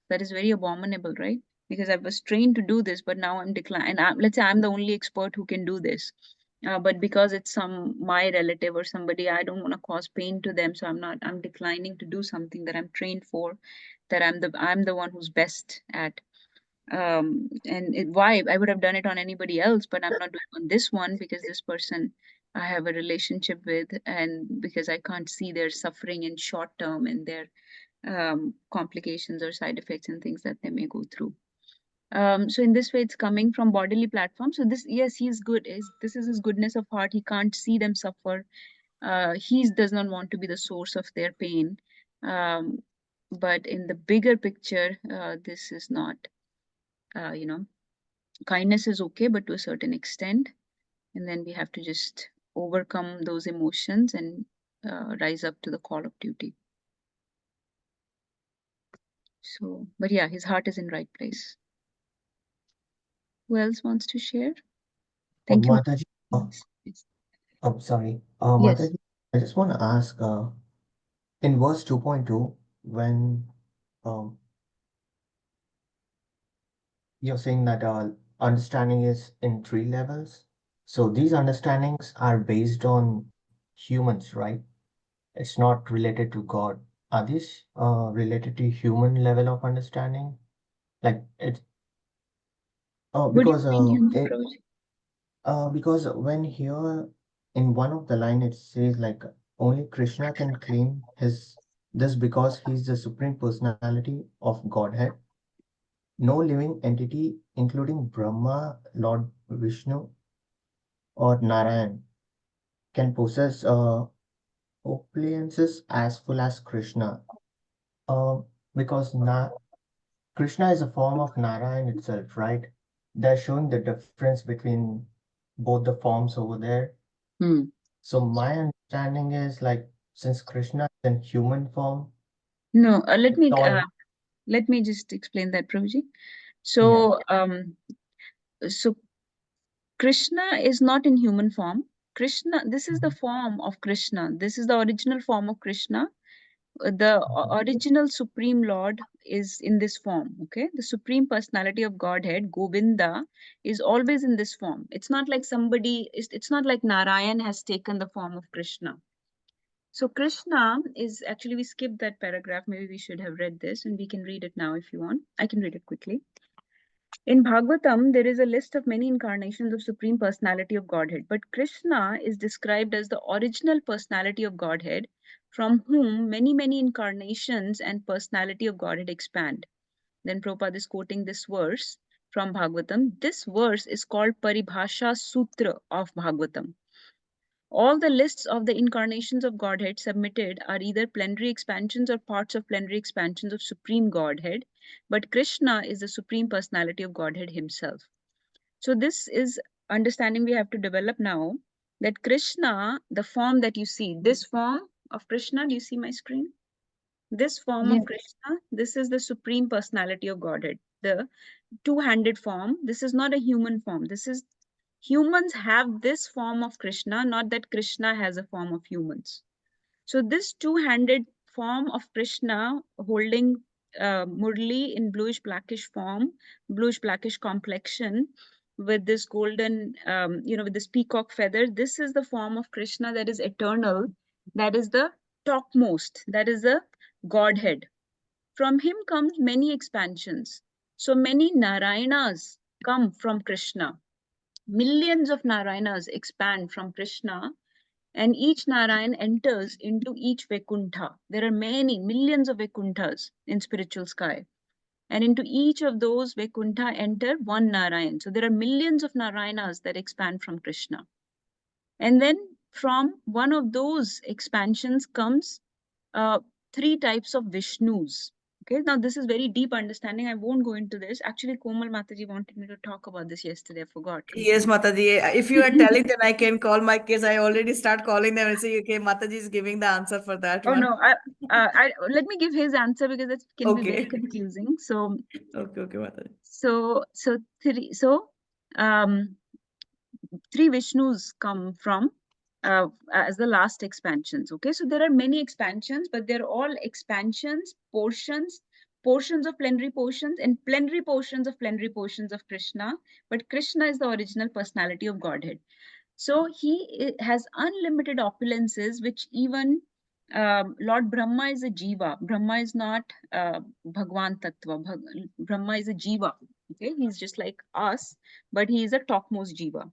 That is very abominable, right? Because I was trained to do this, but now I'm declining. And let's say I'm the only expert who can do this. But because it's my relative or somebody, I don't want to cause pain to them. So I'm declining to do something that I'm trained for, that I'm the one who's best at. And why I would have done it on anybody else, but I'm not doing it on this one because this person I have a relationship with, and because I can't see their suffering in short term and their complications or side effects and things that they may go through. So in this way, it's coming from bodily platform. So this, yes, he's good. This is his goodness of heart. He can't see them suffer. He does not want to be the source of their pain. But in the bigger picture, this is not, kindness is okay, but to a certain extent. And then we have to just overcome those emotions and rise up to the call of duty. So, but yeah, his heart is in right place. Who else wants to share? Thank you. Mataji, Yes. oh, sorry. Yes. Mataji, I just want to ask, in verse 2.2, when um, you're saying that understanding is in 3 levels, so these understandings are based on humans, right? It's not related to God. Are these related to human level of understanding? Like it's What do you because mean, human it project? because when here in one of the line it says like only Krishna can claim his this because he's the supreme personality of Godhead. No living entity, including Brahma, Lord Vishnu, or Narayan, can possess opulences as full as Krishna. Uh, because Krishna is a form of Narayan itself, right? They're showing the difference between both the forms over there. So my understanding is like since Krishna is in human form, No, all let me just explain that, Prabhuji. yeah. So Krishna is not in human form. Krishna, this is the form of Krishna. This is the original form of Krishna. The original Supreme Lord is in this form, okay? The Supreme Personality of Godhead, Govinda, is always in this form. It's not like it's not like Narayan has taken the form of Krishna. So Krishna is, actually we skipped that paragraph. Maybe we should have read this, and we can read it now if you want. I can read it quickly. In Bhagavatam, there is a list of many incarnations of Supreme Personality of Godhead, but Krishna is described as the original personality of Godhead, from whom many incarnations and personality of Godhead expand. Then Prabhupada is quoting this verse from Bhagavatam. This verse is called Paribhasha Sutra of Bhagavatam. All the lists of the incarnations of Godhead submitted are either plenary expansions or parts of plenary expansions of Supreme Godhead, but Krishna is the Supreme Personality of Godhead himself. So this is understanding we have to develop now, that Krishna, the form that you see, this form of Krishna, do you see my screen? This form of Krishna, this is the Supreme Personality of Godhead, the two-handed form. This is not a human form. This is, humans have this form of Krishna, not that Krishna has a form of humans. So this two-handed form of Krishna holding Murli in bluish blackish form, bluish blackish complexion, with this golden, with this peacock feather, this is the form of Krishna that is eternal, that is the topmost, that is the Godhead. From him comes many expansions. So many Narayanas come from Krishna. Millions of Narayanas expand from Krishna, and each Narayan enters into each Vaikuntha. There are many, millions of Vaikunthas in spiritual sky. And into each of those Vaikuntha enter one Narayan. So there are millions of Narayanas that expand from Krishna. And then from one of those expansions comes 3 types of Vishnus. Okay, now this is very deep understanding. I won't go into this. Actually, Komal Mataji wanted me to talk about this yesterday. I forgot. Yes, Mataji. If you are telling, then I can call my kids. I already start calling them and say, okay, Mataji is giving the answer for that Oh one. no, let me give his answer because it can be very Okay. confusing. So Okay, Mataji. Um, 3 Vishnus come from as the last expansions. Okay, so there are many expansions, but they're all expansions, portions of plenary portions, and plenary portions of Krishna. But Krishna is the original personality of Godhead. So he has unlimited opulences, which even Lord Brahma is a jiva. Brahma is not Bhagwan Tattva. Brahma is a jiva. Okay, he's just like us, but he is a topmost jiva.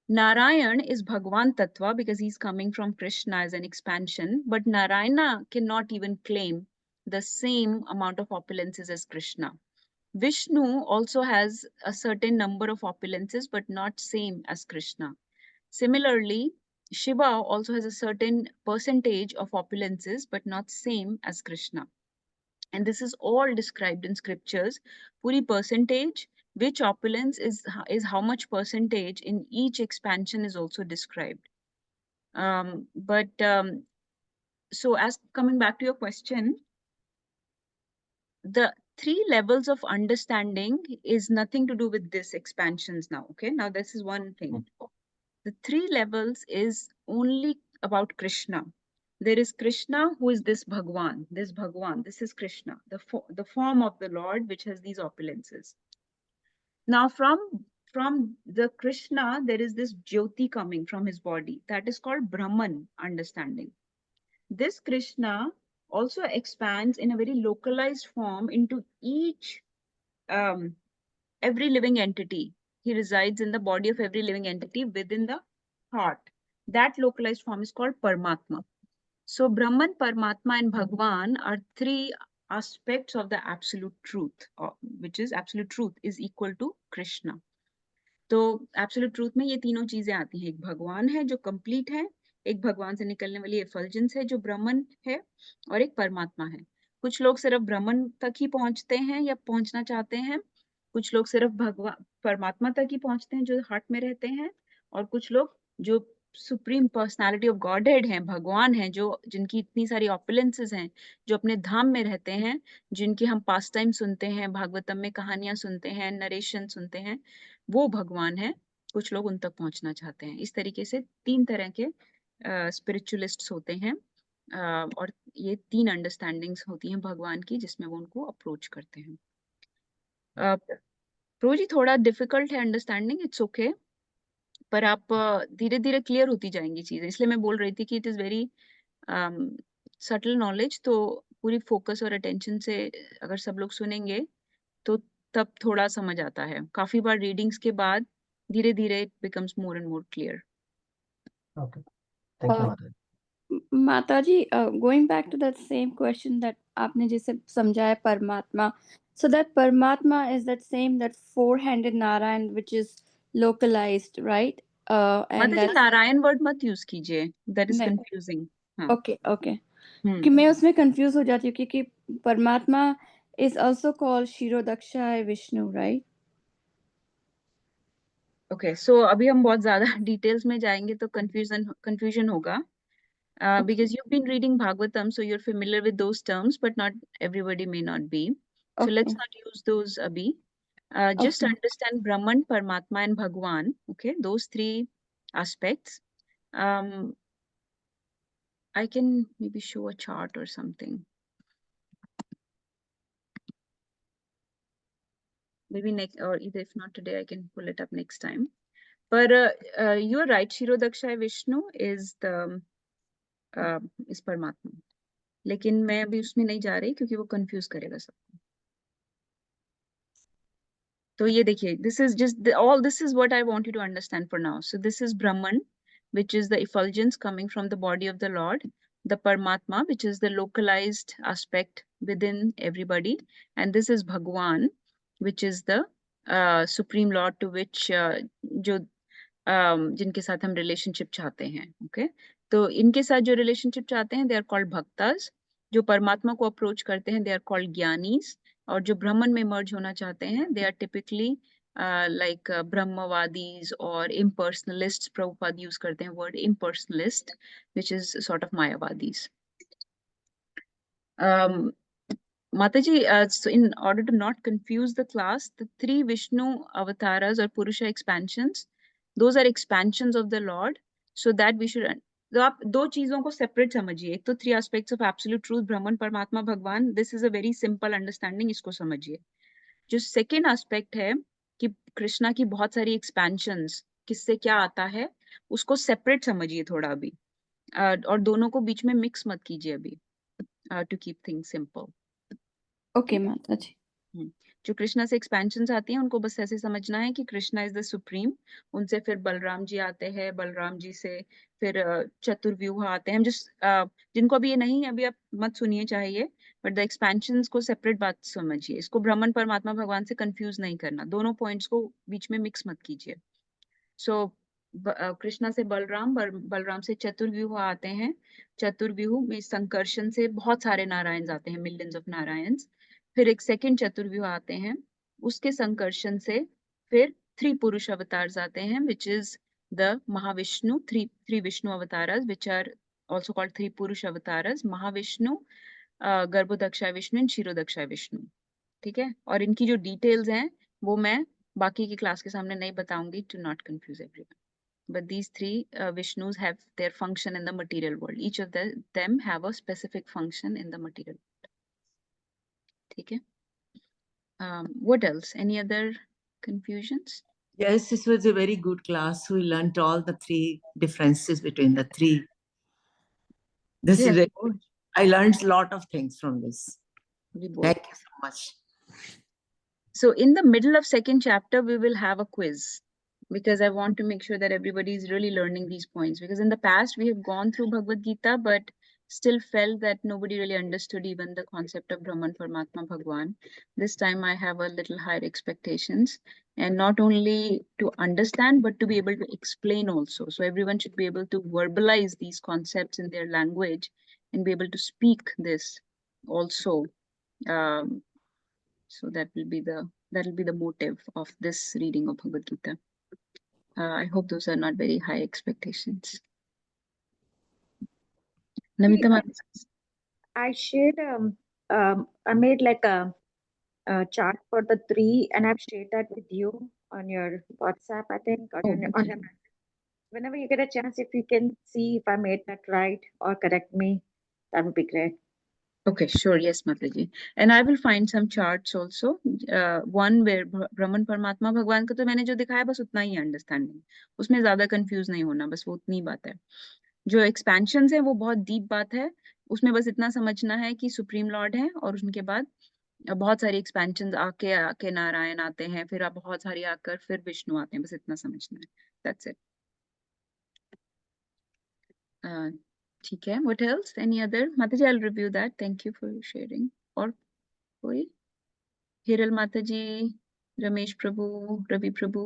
Narayan is Bhagwan Tattva because he's coming from Krishna as an expansion, but Narayana cannot even claim the same amount of opulences as Krishna. Vishnu also has a certain number of opulences, but not same as Krishna. Similarly, Shiva also has a certain percentage of opulences, but not same as Krishna. And this is all described in scriptures. Puri percentage, which opulence is how much percentage in each expansion is also described. So as coming back to your question, the 3 levels of understanding is nothing to do with this expansions now. Okay, now this is one thing. The 3 levels is only about Krishna. There is Krishna, who is this Bhagwan. This is Krishna, the form of the Lord, which has these opulences. Now from the Krishna, there is this Jyoti coming from his body. That is called Brahman understanding. This Krishna also expands in a very localized form into each, every living entity. He resides in the body of every living entity within the heart. That localized form is called Paramatma. So Brahman, Paramatma, and Bhagwan are 3 aspects of the absolute truth, which is absolute truth is equal to Krishna. तो absolute truth में ये तीनों चीजें आती हैं. एक भगवान है जो कंप्लीट है, एक भगवान से निकलने वाली एफल्जेंस है जो ब्रह्मन है, और एक परमात्मा है. कुछ लोग सिर्फ ब्रह्मन तक ही पहुंचते हैं या पहुंचना चाहते हैं, कुछ लोग सिर्फ भगवान परमात्मा तक ही पहुंचते हैं जो हार्ट में रहते हैं, और कुछ लोग जो सुप्रीम पर्सनालिटी ऑफ गॉडहेड हैं, भगवान हैं, जो जिनकी इतनी सारी ऑपुलेंसेस हैं, जो अपने धाम में रहते हैं, जिनकी हम पास टाइम सुनते हैं, भागवतम में कहानियां सुनते हैं, नरेशन सुनते हैं, वो भगवान है. कुछ लोग उन तक पहुंचना चाहते हैं. इस तरीके से 3 तरह के स्पिरिचुअलिस्ट्स होते हैं, और ये 3 अंडरस्टैंडिंग्स होती हैं भगवान की, जिसमें वो उनको अप्रोच करते हैं. प्रो जी थोड़ा डिफिकल्ट है अंडरस्टैंडिंग, इट्स ओके, पर आप धीरे धीरे क्लियर होती जाएंगी चीजें, इसलिए मैं बोल रही थी कि it is very subtle knowledge. तो पूरी फोकस और अटेंशन से अगर सब लोग सुनेंगे तो तब थोड़ा समझ आता है. काफी बार रीडिंग्स के बाद धीरे धीरे it becomes more and more clear. Okay. Thank you, Mata. Mataji, going back to that same question that आपने जैसे समझाया परमात्मा, so that Paramatma is that same, that 4-handed Narayan which is localized, right? And माता जी Narayan word मत use कीजिए, that is नहीं. Confusing. Okay okay, कि मैं उसमें कंफ्यूज हो जाती हूँ क्योंकि परमात्मा is also called Shirodakshaya Vishnu, right? Okay, so अभी हम बहुत ज्यादा डिटेल्स में जाएंगे तो कंफ्यूजन होगा. Because you've been reading Bhagavatam, so you're familiar with those terms, but not everybody may not be. So let's not use those, Abhi. Just understand Brahman, Paramatma, and Bhagwan. Okay, those 3 aspects. I can maybe show a chart or something. Maybe next, or either if not today, I can pull it up next time. But you're right. Shirodakshaya Vishnu is the is Paramatma. लेकिन मैं अभी उसमें नहीं जा रही क्योंकि वो confuse करेगा सबको. तो ये देखिए, this is just all this is what I want you to understand for now. So this is Brahman, which is the effulgence coming from the body of the Lord, the Paramatma, which is the localized aspect within everybody, and this is Bhagwan, which is the supreme Lord to which जो जिनके साथ हम relationship चाहते हैं. Okay, तो इनके साथ जो रिलेशनशिप चाहते हैं, दे आर कॉल्ड भक्तास. जो परमात्मा को अप्रोच करते हैं, दे आर कॉल्ड ज्ञानीस. और जो ब्रह्मन में मर्ज होना चाहते हैं, दे आर टिपिकली लाइक ब्रह्मवादीज और इम्पर्सनलिस्ट. प्रभुपाद यूज करते हैं word इम्पर्सनलिस्ट, which is sort of Mayavadis. Mataji, so in order to not confuse the class, the 3 Vishnu avatars or Purusha expansions, those are expansions of the Lord, so that we should. तो आप 2 चीजों को separate समझिए. एक तो 3 aspects of absolute truth, ब्रह्मन, परमात्मा, भगवान. This is a very simple understanding, इसको समझिए. जो सेकेंड एस्पेक्ट है कि कृष्णा की बहुत सारी एक्सपेंशंस, किससे क्या आता है, उसको सेपरेट समझिए थोड़ा अभी, और दोनों को बीच में मिक्स मत कीजिए अभी, to keep things simple. Okay, Mataji. जो कृष्णा से एक्सपेंशंस आती हैं उनको बस ऐसे समझना है कि कृष्णा इज द सुप्रीम, उनसे फिर बलराम जी आते हैं, बलराम जी से फिर चतुर्व्यूह आते हैं। जिस जिनको अभी ये नहीं है अभी आप मत सुनिए चाहिए, बट द एक्सपेंशंस को सेपरेट बात समझिए, इसको ब्रह्मन परमात्मा भगवान से कंफ्यूज नहीं करना, दोनों पॉइंट्स को बीच में मिक्स मत कीजिए। सो कृष्णा से बलराम, बलराम से चतुर्व्यूह आते हैं, चतुर्व्यूह में संकर्षण से बहुत सारे नारायण आते हैं, मिलियंस ऑफ नारायण। फिर एक सेकंड चतुर्व्यूह आते हैं, उसके संकर्षण से फिर 3 पुरुष अवतार्स आते हैं, which is the Mahavishnu, three Vishnu avatars which are also called 3 पुरुष अवतारस, महाविष्णु, गर्भोदक्षाय विष्णु एंड क्षीरोदक्षाय विष्णु। ठीक है, और इनकी जो डिटेल्स हैं वो मैं बाकी की क्लास के सामने नहीं बताऊंगी, to not confuse everyone, but these 3 Vishnus have their function in the material world. Each of them have a specific function in the material world. ठीक है? What else? Any other confusions? Yes, this was a very good class. We learnt all the 3 differences between the 3. This Yes, is very, I learned a lot of things from this. Thank you so much. So in the middle of second chapter, we will have a quiz, because I want to make sure that everybody is really learning these points, because in the past we have gone through Bhagavad Gita, but still felt that nobody really understood even the concept of Brahman Paramatma Bhagwan. This time I have a little higher expectations, and not only to understand, but to be able to explain also. So everyone should be able to verbalize these concepts in their language and be able to speak this also. So that will be the motive of this reading of Bhagavad Gita. I hope those are not very high expectations. Namita ma'am. I shared, I made like a chart for the 3, and I've shared that with you on your WhatsApp, I think, or on your message. Whenever you get a chance, if you can see if I made that right or correct me, that would be great. Okay, sure. Yes, Mataji. And I will find some charts also. One where Brahman Paramatma भगवान का तो मैंने जो दिखाया बस उतना ही understanding, उसमें ज्यादा कंफ्यूज नहीं होना, बस वो उतनी बात है। जो एक्सपेंशंस है वो बहुत डीप बात है, उसमें बस इतना समझना है कि सुप्रीम लॉर्ड है, और उनके बाद बहुत सारी एक्सपेंशंस आके आके नारायण आते हैं, फिर आप बहुत सारी आकर फिर विष्णु आते हैं, बस इतना समझना है। That's it. ठीक है, what else? Any other? Mataji, I'll review that. Thank you for sharing. और कोई? हिरल माताजी, रमेश प्रभु, रवि प्रभु,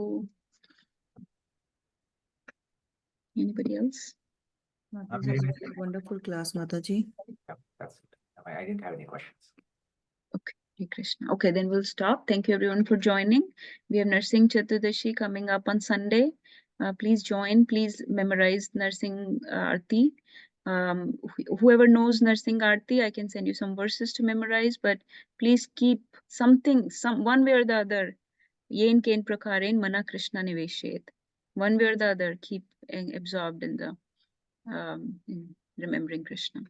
anybody else? Wonderful class, Mataji. That's it. I didn't have any questions. Okay, Hare Krishna. Okay, then we'll stop. Thank you everyone for joining. We have Nursing Chaturdashi coming up on Sunday. Please join. Please memorize Nursing Aarti. Whoever knows Nursing Aarti, I can send you some verses to memorize, but please keep something, one way or the other. Yen Ken Prakaren Mana Krishna Niveshet. One way or the other, keep absorbed in the in remembering Krishna.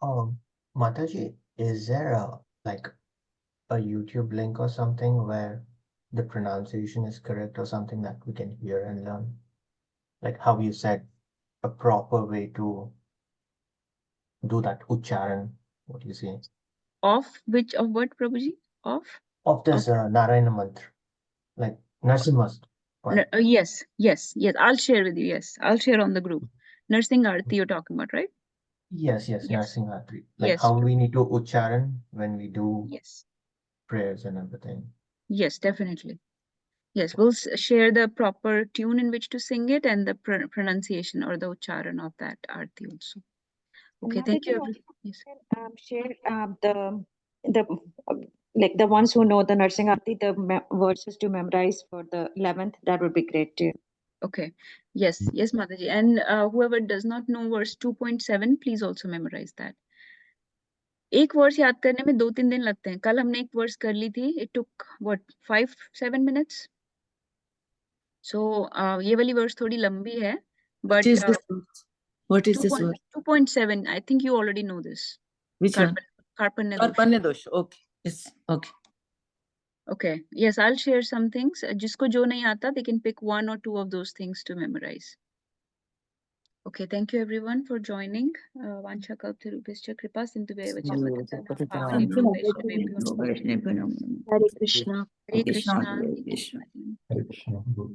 Mataji, is there a YouTube link or something where the pronunciation is correct or something that we can hear and learn? Like how you said, a proper way to do that ucharan, what you say? Of what, Prabhuji? Of this Narayana mantra, like Narsimhast. Yes. I'll share with you. Yes, I'll share on the group. Nursing Aarti you're talking about, right? Yes, Yes. Nursing Aarti. Like Yes, how we need to ucharan when we do Yes. prayers and everything. Yes, definitely. Yes, we'll share the proper tune in which to sing it and the pronunciation or the ucharan of that Aarti also. Okay, thank you. Yes. Share the like the ones who know the Nursing Aarti, the verses to memorize for the 11th. That would be great too. Okay. Yes, Mataji. And whoever does not know verse 2.7, please also memorize that. एक verse याद करने में 2-3 दिन लगते हैं। कल हमने एक वर्स कर ली थी, it took what 5-7 minutes. So ये वाली वर्स थोड़ी लंबी है, but What is this word? 2.7, I think you already know this. Which one? Karpanya Karpanya dosha. Okay. Yes. Okay. Okay. Yes, I'll share some things. जिसको जो नहीं आता, they can pick 1 or 2 of those things to memorize. Okay, thank you everyone for joining. Vancha kalptarubhishcha kripa sindhubheva cha patitana pavanebhyo vaishnavebhyo namo. Hare Krishna. Hare Krishna. Hare Krishna. Hare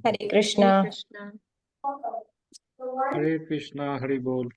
Hare Krishna. Krishna. Hare Krishna, Hari Bol.